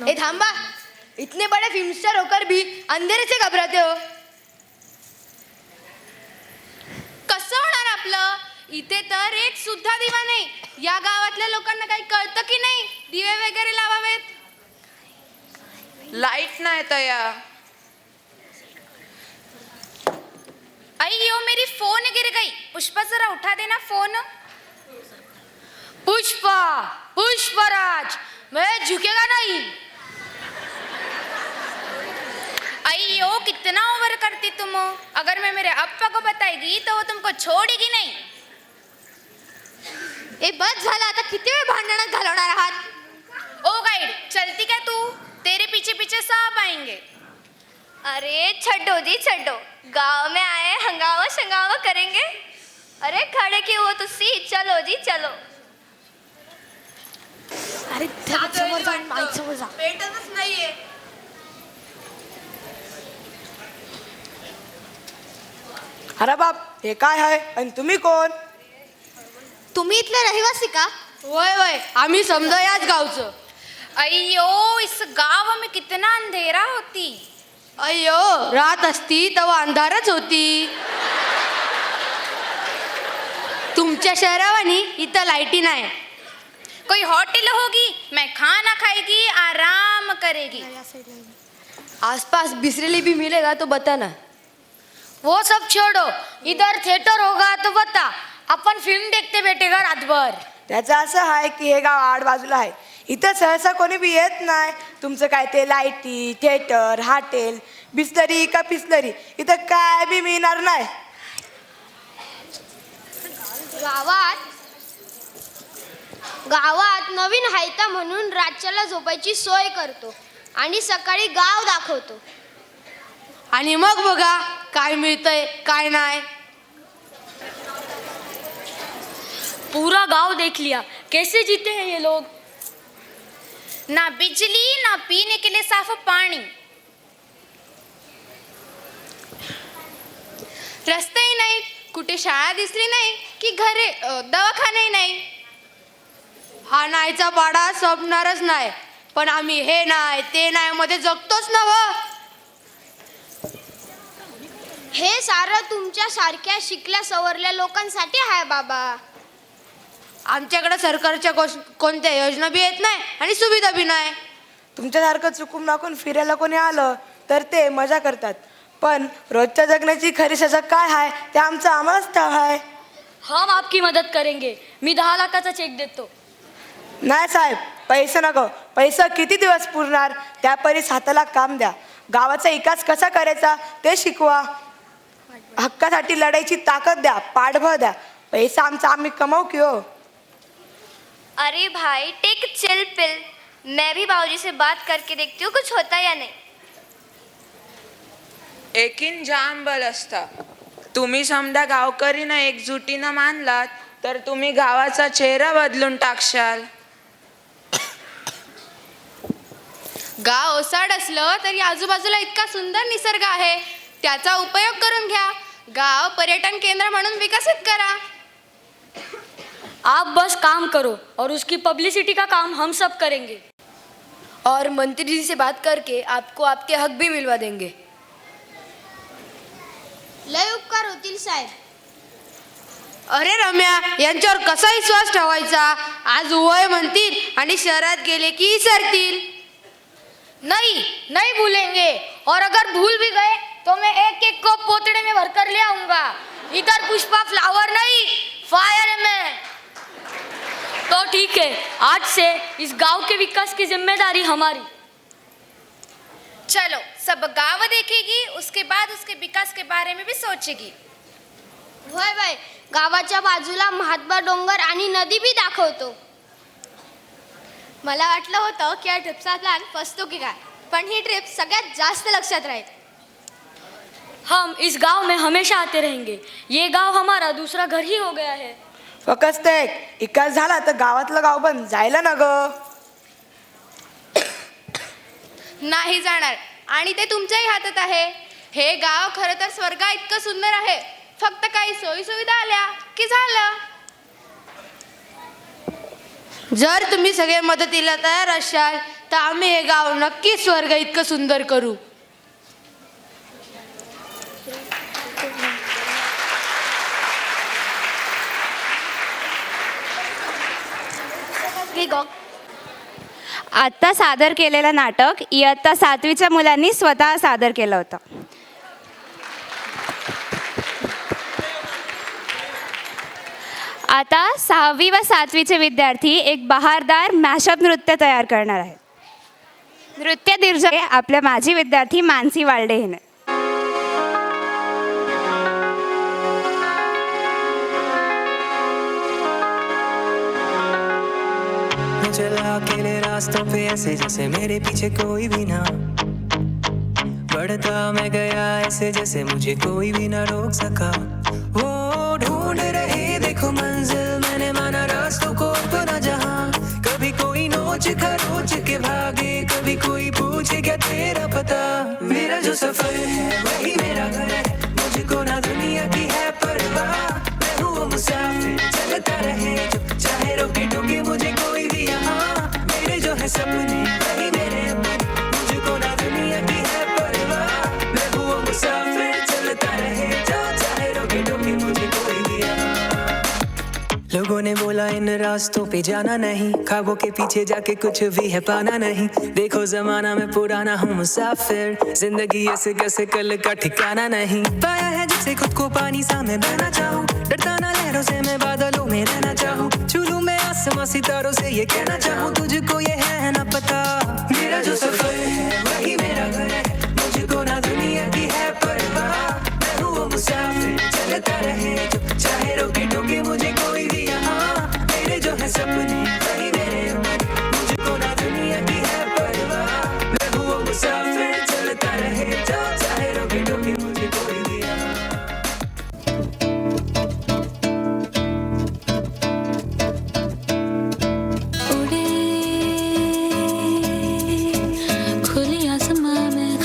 ए थांबा, इतने बड़े फिल्म स्टार होकर भी अंधेरे से घबराते हो. कसं होणार आपलं? इथे तर एक सुद्धा दिवा नाही. या गावातल्या लोकांना काही कळतं की नाही दिवे वगैरे लावावेत? लाईट नाही तया. अय्यो मेरी फोन गिर गई. पुष्पा जरा उठा देना फोन. पुष्पराज, मैं झुकेगा नहीं. अय्यो कितना ओवर करती तुम. अगर मैं मेरे अप्पा को बताएगी तो वो तुमको छोड़ेगी नहीं. ए बस झालं. आता किती वेळ भांडणात घालवणार आहात? ओ गाइड, चलती क्या तू? तेरे पीछे पीछे सब आएंगे. अरे छड्डो जी छड्डो. गांव में आए हंगामा शंगामा करेंगे. अरे खड़े क्यों हो तुसी? चलो जी चलो. अरे समोर जाऊन माहीत समोर जा. पेटतच नाहीये. अरे बाप, हे काय आहे आणि तुम्ही कोण? तुम्ही इथले रहिवासी का? वय आम्ही समजा याच गावचं. अय्यो इस गांव में कितना अंधेरा होती. अय्यो, रात असती तेव्हा अंधारच होती. तुमच्या शहरावानी इथं लाईटी नाही. कोई होटल होगी, मैं खाना खाएगी, आराम करेगी. आसपास बिसरेली भी मिलेगा तो बताना. वो सब छोड़ो. इधर थिएटर होगा तो बता. अपन फिल्म देखते बैठेगा रातभर. त्याचं असं आहे की हे गाव आड बाजूला आहे. इथं सहसा कोणी बी येत नाही. तुमचं काय ते लाईटी, थिएटर, हॉटेल, बिस्लरी का पिस्लरी, इथं काय बी मिळणार नाही. गावात नवीन हायता म्हणून रातच्याला झोपायची सोय करतो आणि सकाळी गाव दाखवतो. आणि मग बघा काय मिळतंय काय नाही. पूरा गांव देख लिया. कैसे जीते हैं ये लोग. ना बिजली ना पीने के लिए साफ पानी. रस्तेही नाही, कुठे शाळा दिसली नाही की घरे दवाखाने नाही. हा नाहीचा पाडा संपणारच नाही, पण आम्ही हे नाही ते नाही मध्ये जगतोच ना व. हे सारं तुमच्या सारख्या शिकल्या सवरल्या लोकांसाठी आहे बाबा. आमच्याकडे सरकारच्या कोणत्या योजना बी येत नाही आणि सुविधा बी नाही. तुमच्यासारखं चुकून माकून फिरायला कोणी आलं तर ते मजा करतात, पण रोजच्या जगण्याची खरी सजा काय आहे ते आमचं आम्हालाच ठाव आहे. हम आपकी मदत करेंगे. मी 10 लाखाचा चेक देतो. नाही साहेब, पैसे नको. पैसा किती दिवस पुरणार? त्या परीस हाताला काम द्या. गावाचा विकास कसा करायचा ते शिकवा. हक्कासाठी लढायची ताकद द्या, पाठबळ द्या. पैसा आमचा आम्ही कमाऊ की हो. अरे भाई टेक चिल पिल. मैं भी बाबूजी से बात करके देखती हूँ कुछ होता या नहीं. एकीन जाम बल असता. तुम्ही समजा गावकरीनं एकजुटीनं मानलात तर तुम्ही गावाचा चेहरा बदलून टाकशाल. गाव ओसाड असलं तरी आजूबाजूला इतका सुंदर निसर्ग आहे, त्याचा उपयोग करून घ्या. गाव पर्यटन केंद्र म्हणून विकसित करा. आप बस काम करो और उसकी पब्लिसिटी का काम हम सब करेंगे. और मंत्री जी से बात करके आपको आपके हक भी मिलवा देंगे. लय उपकार होतील साहेब. अरे रम्या, यांच्यावर कसा विश्वास ठेवायचा? आज वय म्हणतील आणि शहरात गेले की सरतील. नहीं नहीं भूलेंगे, और अगर भूल भी गए तो मैं एक एक को पोतड़े में भरकर ले आऊंगा. इधर पुष्पा फ्लावर नहीं, फायर है मैं. तो ठीक है, आज से इस गांव के विकास की जिम्मेदारी हमारी. चलो, सब गाव देखेगी, उसके बाद उसके विकास के बारे में भी सोचेगी. होय बाय, गावाच्या बाजूला महात्मा डोंगर आणि नदी बी दाखवतो. मला वाटलं होतं की या ट्रिपचा प्लॅन फसतो की काय, पण ही ट्रिप सगळ्यात जास्त लक्षात राहील. हम इस गांव में हमेशा आते रहेंगे. ये गांव हमारा दूसरा घर ही हो गया है. फक्त एक विकास झाला तर गावातलं गाव बंद जायला ना ग. नाही जाणार, आणि ते तुमच्याही हातात आहे. हे गाव खरं तर स्वर्गा इतकं सुंदर आहे. फक्त काही सोयी सुविधा आल्या की झालं. जर तुम्ही सगळे मदतीला तयार असाल तर आम्ही हे गाव नक्कीच स्वर्ग इतकं सुंदर करू. आत्ता सादर केलेलं नाटक इयत्ता 7वीच्या मुलांनी स्वतः सादर केलं होतं. आता 6वी व 7वीचे विद्यार्थी एक बहारदार मॅशअप नृत्य तयार करणार आहेत. नृत्य दिग्दर्शक आपल्या माजी विद्यार्थी मानसी वाल्डे हिने. चला अकेले रास्तों पे ऐसे जैसे मेरे पीछे कोई भी ना. बढ़ता मैं गया ऐसे जैसे मुझे कोई भी ना रोक सका. वो ढूंढ रहे देखो मंजिल, मैंने माना रास्तों को अपना जहां. कभी कोई नोच खरोच के भागे, कभी कोई पूछे क्या तेरा पता. मेरा जो सफर है वही मेरा घर है, मुझको ना दुनिया की है परवाह. मैं हूँ वो मुसाफिर चलता रहे जो चाहे रोके टोके मुझे कोई भी यहाँ. मेरे जो है सपने वही मेरे अपने, मुझको ना दुनिया की है परवाह. मैं हूँ वो मुसाफिर चलता रहे जो चाहे रोके टोके मुझे कोई भी यहाँ. लोगों ने बोला इन रास्तों पे जाना नहीं, ख्वाबों के पीछे जाके कुछ भी है पाना नहीं. देखो जमाना में पुराना हूँ मुसाफिर, जिंदगी ऐसे कैसे कल का ठिकाना नहीं. पाया है जिसे खुद को पानी सा मैं बहना चाहूँ, डरता ना लहरों से मैं बादलों में रहना चाहूँ. छू मैं आसमां सितारों से ये कहना चाहूँ, तुझको ये है ना पता. मेरा जो सफर है वही मेरा घर है, मुझको ना दुनिया की है परवाह. मैं हूँ वो मुसाफिर चलता रहे जो चाहे रोके टोके मुझे कोई भी यहाँ. मेरे जो है सपने वही मेरे अपने, मुझको ना दुनिया की है परवाह. मैं हूँ वो मुसाफिर चलता रहे जो चाहे रोके टोके मुझे कोई भी यहाँ. खुली आसमां में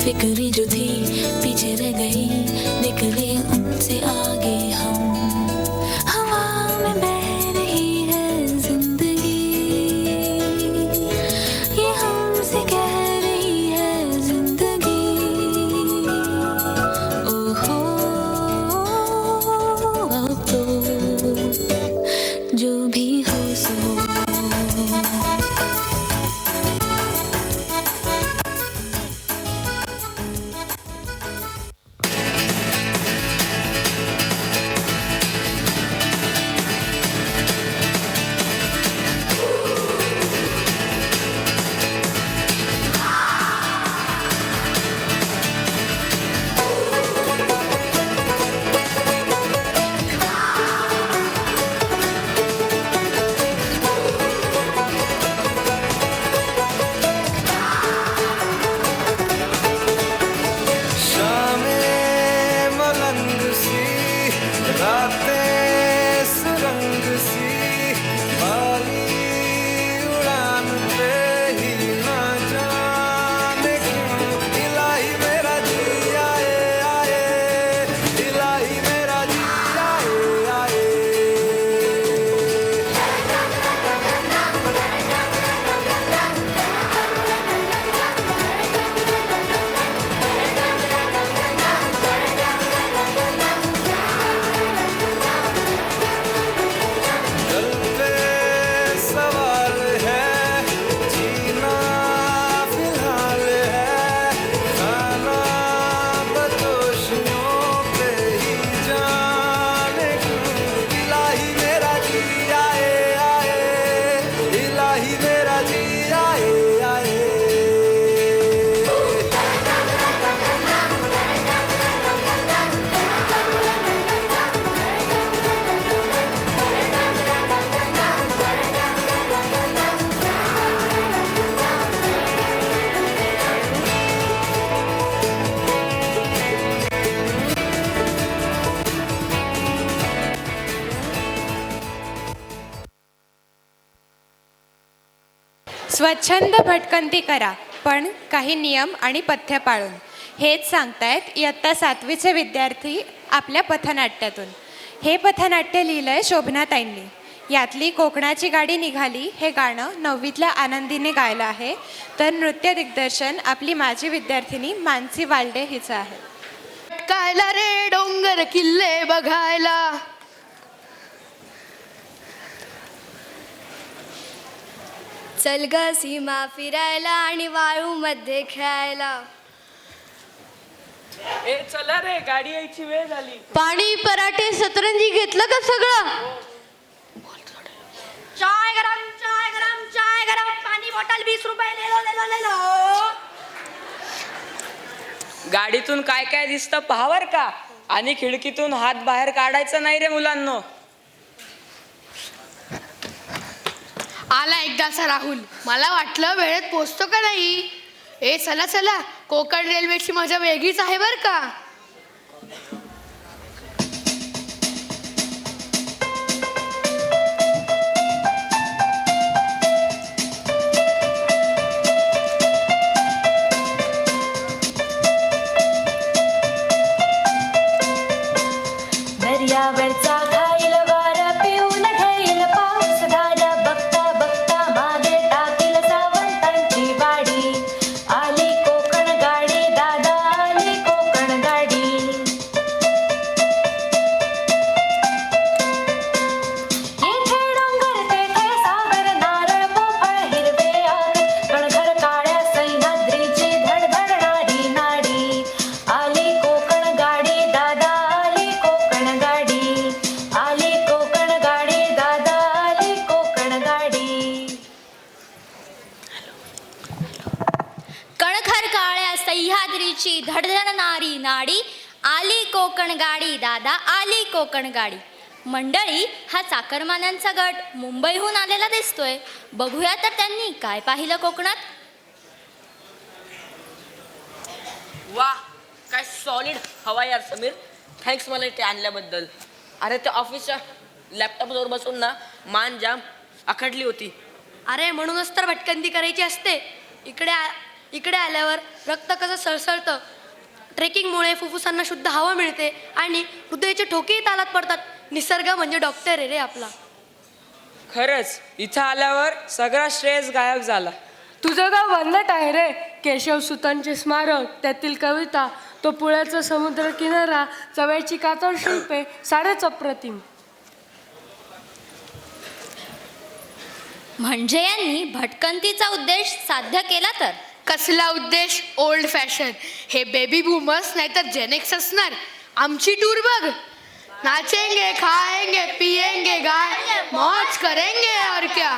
फिक्रें जो थी पीछे रह गई, निकले उनसे आगे हम। हवा में बह रही है जिंदगी, ये हमसे कह रही है जिंदगी। ओहो अब तो जो भी हो सो। शामें मलंग सी, रातें सुरंग सी, बाली उड़ान पे ही ना जाने क्यों इलाही मेरा जी आए आए, इलाही मेरा जी आए आए। दिल पे सवाल है, जीना फिलहाल है, खाना बदोशियों पे ही जाने क्यों इलाही मेरा जी आए आए, इलाही मेरा जी आए आए। स्वच्छंद भटकंती करा, पण काही नियम आणि पथ्य पाळून. हेच सांगतायत इयत्ता 7वीचे विद्यार्थी आपल्या पथनाट्यातून. हे पथनाट्य लिहिलंय शोभनाताईंनी. यातली कोकणाची गाडी निघाली हे गाणं 9वीतल्या आनंदीने गायलं आहे. तर नृत्य दिग्दर्शन आपली माजी विद्यार्थिनी मानसी वाल्डे हिचं आहे. भटकायला रे डोंगर किल्ले बघायला, चल ग सीमा फिरायला आणि वाळू मध्ये खेळायला. चला रे, गाडी यायची वेळ झाली. पाणी पराठे सतरंजी घेतलं का सगळं? चाय गरम चाय गरम चाय गरम, पाणी बॉटल 20 रुपये ले लो ले लो ले लो। गाडीतून काय काय दिसतं पहावर का, आणि खिडकीतून हात बाहेर काढायचा नाही रे मुलांनो. आला एकदाचा राहुल. मला वाटलं वेळेत पोचतो का नाही. चला चला, कोकण रेल्वेची मजा वेगळीच आहे बर का. दर्यावरचा खाईल वारा, पिऊन घेईल पाऊस धारा, बघता बघता मागे टाकील सावंतांची वाडी. आली कोकण गाडी दादा, आली कोकण गाडी. येथे डोंगर तेथे सागर, नारळ पोफळ हिरवे आग, कणखर काळ्या सह्याद्रीची धडधडणारी नाडी. आली कोकण गाडी दादा, आली कोकण गाडी. आली कोकण गाडी दादा, आली कोकण गाडी. कणखर काळ्या सह्याद्रीची धडधडणारी नाडी. आली कोकण गाडी दादा, आली कोकण गाडी. मंडळी, हा चाकरमान्यांचा गट मुंबईहून आलेला दिसतोय. बघूया तर त्यांनी काय पाहिलं कोकणात. वा, काय सॉलिड हवा यार समीर. थँक्स मला इथे आणल्याबद्दल. अरे त्या ऑफिसच्या लॅपटॉपवर बसून ना मान जाम आखडली होती. अरे म्हणूनच तर भटकंती करायची असते. इकडे इकडे आल्यावर रक्त कसं सळसळतं. ट्रेकिंगमुळे फुफ्फुसांना शुद्ध हवा मिळते आणि हृदयाचे ठोकेही तालात पडतात. निसर्ग म्हणजे डॉक्टर आहे रे आपला. खरंच इथं आल्यावर सगळा स्ट्रेस गायब झाला. तुझं गाव वंदट आहे रे. केशव सुतांचे स्मारक, त्यातील कविता, तो पुण्याचा समुद्र किनारा, चव्याची कातळ शिल्पे, सारेच अप्रतिम. म्हणजे यांनी भटकंतीचा उद्देश साध्य केला तर. कसला उद्देश? Old fashion. हे बेबी बूमर्स नाहीतर जेनेक्स असणार. आमची टूर बघ. नाचेंगे, खाएंगे, पिएंगे, गाय मौज करेंगे और क्या.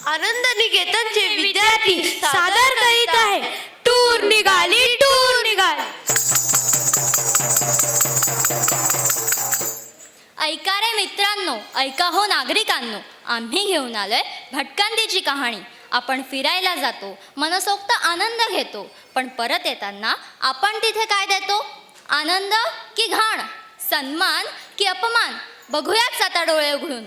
आनंद निकेतनचे विद्यार्थी सादर करीत आहे टूर निघाली, टूर निघाली. ऐका रे मित्रांनो, ऐका हो नागरिकांनो, आम्ही घेऊन आलोय भटकंतीची कहाणी. आपण फिरायला जातो, मनसोक्त आनंद घेतो, पण परत येताना आपण तिथे काय देतो? आनंद की घाण, सन्मान की अपमान? बघूयाच आता डोळे उघडून.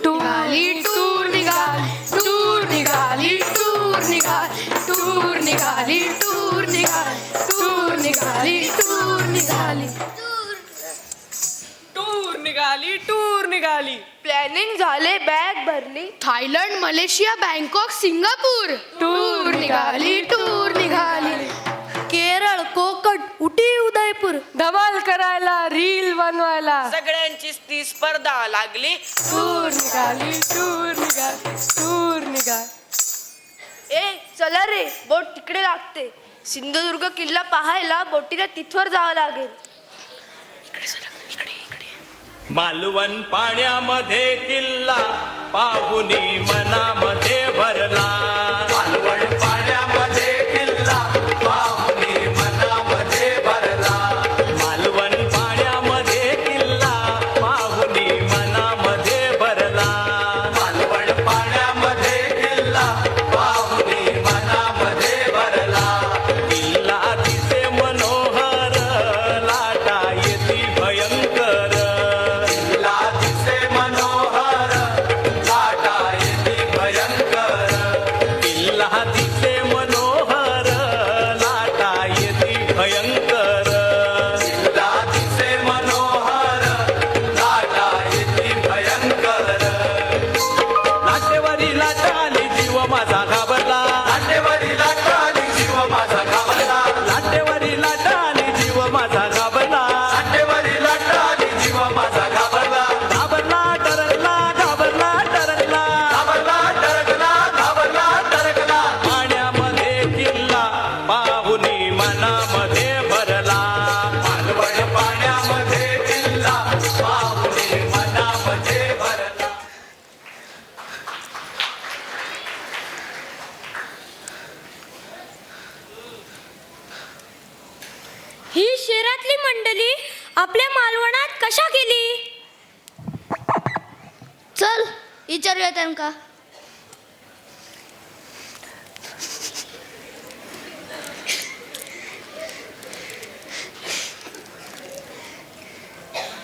निघाली टूर निघाली, टूर निघाली, टूर निघाली, टूर निघाली, टूर निघाली, टूर निघाली, टूर निघाली, टूर निघाली, टूर निघाली. प्लॅनिंग झाले, बॅग भरली. Thailand, Malaysia, Bangkok, Singapore. Tour निघाली, टूर निघाली. केरळ, कोकण, उटी, उदयपूर. धमाल करायला, रील बनवायला. सगळ्यांची ती स्पर्धा लागली. टूर निघाली, टूर निघाली, टूर निघाली. ए चला रे, बोट तिकडे लागते. सिंधुदुर्ग किल्ला पाहायला बोटीला तिथवर जावं लागेल. मालवण पाण्यामध्ये किल्ला पाहुनी मनामध्ये भरला. मालवण पाण्यामध्ये किल्ला पाहुनी मनामध्ये भरला. मालवण पाण्यामध्ये किल्ला पाहुनी मनामध्ये भरला. मालवण पाण्यामध्ये किल्ला पाहुनी मनामध्ये भरला. किल्ला दिसे मनोहर, लाटा येती भयंकर. मनोहर, लाटा येती भयंकर. किल्ला दिसे मनोहर, लाटा येती भयंकर. किल्ला दिसे मनोहर, लाटा येती भयंकर. लाटेवरी लाटा आली, जीव माझा घाबरला. लाटेवरी लाटा आली, जीव माझा घाबरला. लाटेवरी लाटा आली, जीव माझा घाबरला. लाटेवरी लाटा आली, जीव माझा घाबरला. पाण्यामध्ये किल्ला पाहुनी मनामध्ये भरला. मालवण पाण्यामध्ये किल्ला पाहुनी मनामध्ये भरला. ही शहरातली मंडळी आपल्या मालवणात कशा गेली? चल विचारूया त्यांका.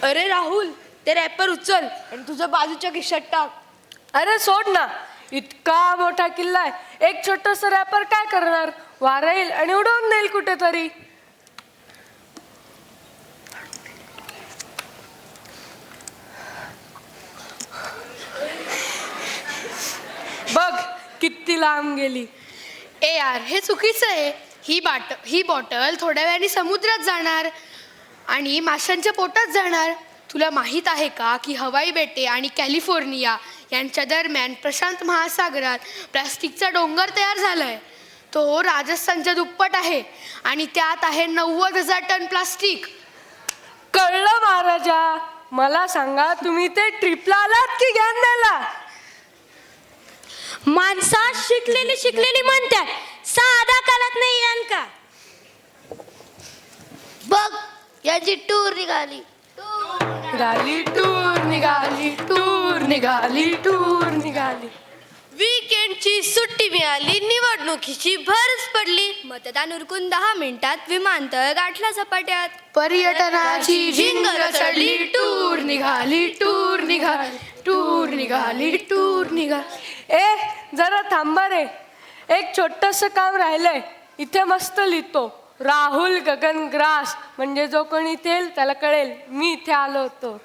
अरे राहुल, ते रॅपर उचल आणि तुझं बाजूच्या खिशात टाक. अरे सोड ना, इतका मोठा किल्ला आहे, एक छोटस रॅपर काय करणार? वारा येईल आणि उडवून देईल कुठेतरी. बघ किती लांब गेली. ए यार, हे चुकीचं आहे. ही बॉटल थोड्या वेळाने समुद्रात जाणार आणि माशांच्या पोटात जाणार. तुला माहीत आहे का की हवाई बेटे आणि कॅलिफोर्निया यांच्या दरम्यान प्रशांत महासागरात प्लास्टिकचा डोंगर तयार झालाय. तो राजस्थानच्या दुप्पट आहे आणि त्यात आहे 90,000 टन प्लास्टिक. कळलं महाराजा. मला सांगा, तुम्ही ते ट्रिपला आलात की ज्ञान द्यायला? माणसा शिकलेली म्हणतात, साधा काळात नाही यांका. बघ याची टूर निघाली. निघाली, टूर निघाली, टूर निघाली, टूर निघाली. वीकेंडची सुट्टी मिळाली, निवडणुकीची भरच पडली. मतदान उरकून 10 मिनिटात विमानतळ गाठला झपाट्यात. पर्यटनाची झिंग रसडली, टूर निघाली, टूर निघाली, टूर निघाली, टूर निघाली. जरा थांबा रे, एक छोटंसं काम राहिलंय. इथे मस्त लिहितो, राहुल गगन ग्रास, म्हणजे जो कोणी इथेल त्याला कळेल मी इथे आलो होतो.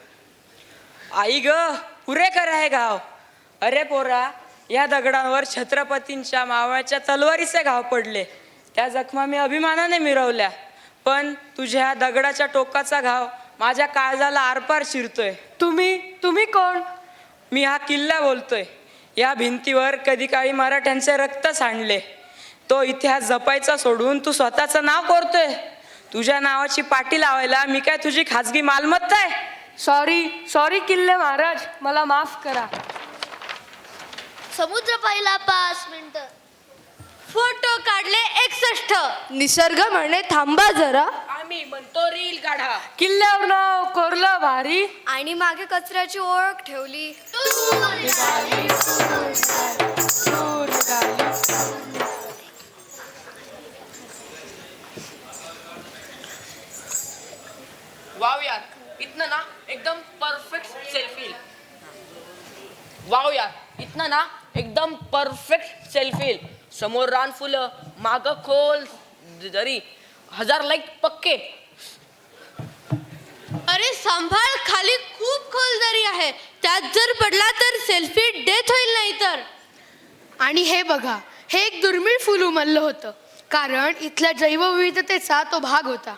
आई ग, पुरे कर आहे गाव. अरे पोरा, या दगडांवर छत्रपतींच्या मावळ्याच्या तलवारीचे घाव पडले. त्या जखमा मी अभिमानाने मिरवल्या, पण तुझ्या दगडाच्या टोकाचा घाव माझ्या काळजाला आरपार शिरतोय. तुम्ही कोण? मी हा किल्ला बोलतोय. या भिंतीवर कधी काळी मराठ्यांचे रक्त सांडले. तो इतिहास जपायचा सोडून तू स्वतःचं नाव कोरतोय. तुझ्या नावाची पाटी लावायला मी काय तुझी खाजगी मालमत्ता आहे? सॉरी किल्ले महाराज, मला माफ करा. समुद्र पाहिला 5 मिनिटं. फोटो काढले 61. निसर्ग म्हणे थांबा जरा. आम्ही म्हणतो रील काढा. किल्ल्यावर नाव कोरलं भारी, आणि मागे कचऱ्याची ओळख ठेवली. वाव यार, इतना ना एकदम परफेक्ट सेल्फी. वाव यार, इतना ना एकदम परफेक्ट सेल्फी. समोर रान फुलं, माग खोल दरी, 1000 लाईक पक्के. अरे सांभाळ, खाली खूप खोल दरी आहे, त्यात जर पडला तर सेल्फी डेथ होईल नाही तर. आणि हे बघा, हे एक दुर्मिळ फूल उमललं होतं, कारण इथल्या जैवविविधतेचा तो भाग होता.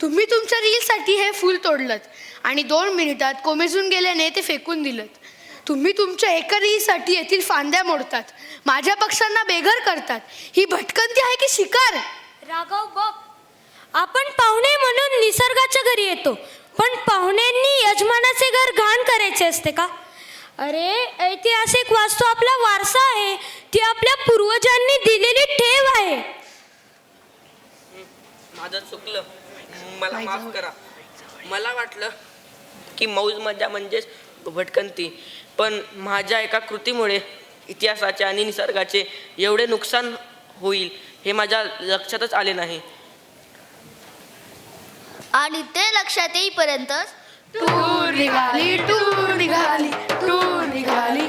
तुम्ही तुमच्या रीलसाठी हे फूल तोडलत आणि 2 मिनिटात कोमेजून गेल्याने ते फेकून दिलत. तुम्ही तुमच्या एका रीलसाठी येथील फांद्या मोडतात, माझ्या पक्ष्यांना बेघर करतात. ही भटकंती आहे की शिकार? राघव बघ, आपण पाहुणे म्हणून निसर्गाच्या घरी येतो, पण पाहुण्यांनी यजमानाचे घर घाण करायचे असते का? अरे ऐतिहासिक वास्तू आपला वारसा आहे, ती आपल्या पूर्वजांनी दिलेली ठेव आहे. माझं चुकलं, मला माफ करा. मला वाटलं की मौज मजा म्हणजेच भटकंती, पण माझ्या एका कृतीमुळे इतिहासाचे आणि निसर्गाचे एवढे नुकसान होईल हे माझ्या लक्षातच आले नाही. आणि ते लक्षात येईपर्यंत टूर निघाली, टूर निघाली, टूर निघाली.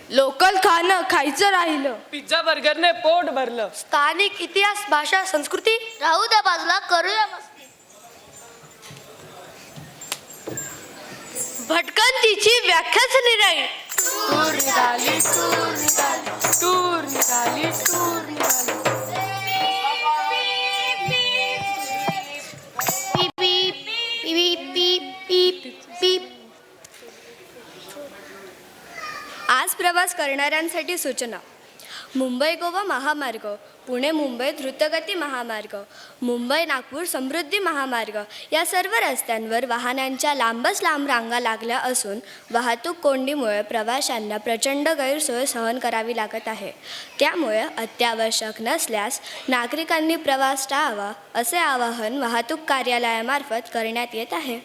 लोकल खाणं खायचं राहिलं, पिझ्झा बर्गरने पोट भरलं. स्थानिक इतिहास, भाषा, संस्कृती राहू द्या बाजूला, करूया मस्ती. भटकंतीची व्याख्याच निराळी. टूर निघाली, टूर निघाली, टूर निघाली, टूर निघाली. पीप पीप पीप पीप पीप. आज प्रवास करणाऱ्यांसाठी सूचना. मुंबई गोवा महामार्ग, पुणे मुंबई द्रुतगती महामार्ग, मुंबई नागपूर समृद्धी महामार्ग या सर्व रस्त्यांवर वाहनांच्या लांबच लांब रांगा लागल्या असून वाहतूक कोंडीमुळे प्रवाशांना प्रचंड गैरसोय सहन करावी लागत आहे. त्यामुळे अत्यावश्यक नसल्यास नागरिकांनी प्रवास टाळावा असे आवाहन वाहतूक कार्यालयामार्फत करण्यात येत आहे.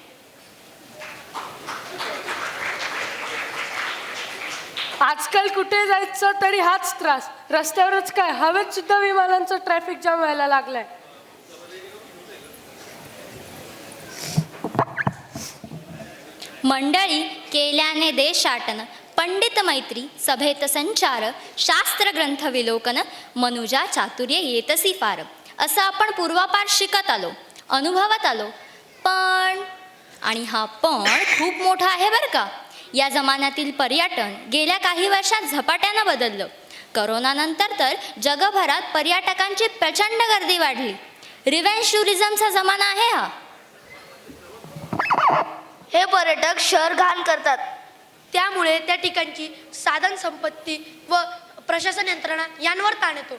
आजकाल कुठे जायचं तरी हाच त्रास. रस्त्यावरच काय, हवेत सुद्धा विमानांचं ट्रॅफिक जाम व्हायला लागलाय. मंडळी केल्याने देश आटन, पंडित मैत्री सभेत संचार, शास्त्र ग्रंथ विलोकन, मनुजा चातुर्य येतसी फार, असं आपण पूर्वापार शिकत आलो, अनुभवत आलो. पण, आणि हा पण खूप मोठा आहे बरं का, या जमान्यातील पर्यटन गेल्या काही वर्षात झपाट्यानं बदललं. करोनानंतर तर जगभरात पर्यटकांची प्रचंड गर्दी वाढली. रिव्हेंज टुरिझमचा जमाना आहे हा. हे पर्यटक शहर घाण करतात, त्यामुळे त्या ठिकाणची साधन संपत्ती व प्रशासन यंत्रणा यांवर ताण येतो.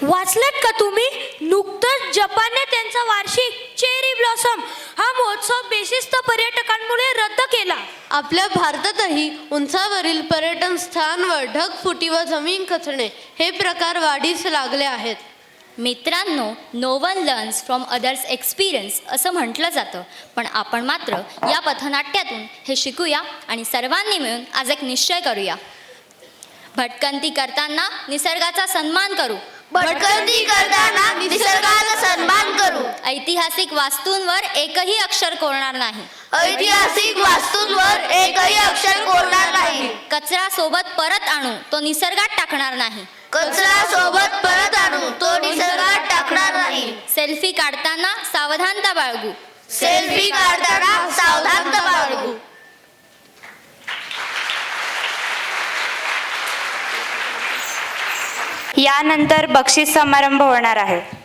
वाचलत का तुम्ही? नुकतंच जपानने त्यांचा वार्षिक चेरी ब्लॉसम हा महोत्सव बेशिस्त पर्यटकांमुळे रद्द केला. आपल्या भारतातही उंचावरील पर्यटन स्थळांवर ढगफुटी व जमीन खचणे हे प्रकार वाढीस लागले आहेत. मित्रांनो, no one learns from others experience असं म्हटलं जातं, पण आपण मात्र या पथनाट्यातून हे शिकूया आणि सर्वांनी मिळून आज एक निश्चय करूया. भटकंती करताना निसर्गाचा सन्मान करू. भटकंती करताना निसर्गाचा सन्मान करू. ऐतिहासिक वास्तूंवर एकही अक्षर कोरणार नाही. ऐतिहासिक वास्तूंवर एकही अक्षर कोरणार नाही. कचरा सोबत परत आणू तो निसर्गात टाकणार नाही. कचरा सोबत परत आणू तो निसर्गात टाकणार नाही. सेल्फी काढताना सावधानता बाळगू. सेल्फी काढताना सावधानता बाळगू. यानंतर बक्षीस समारंभ होणार आहे.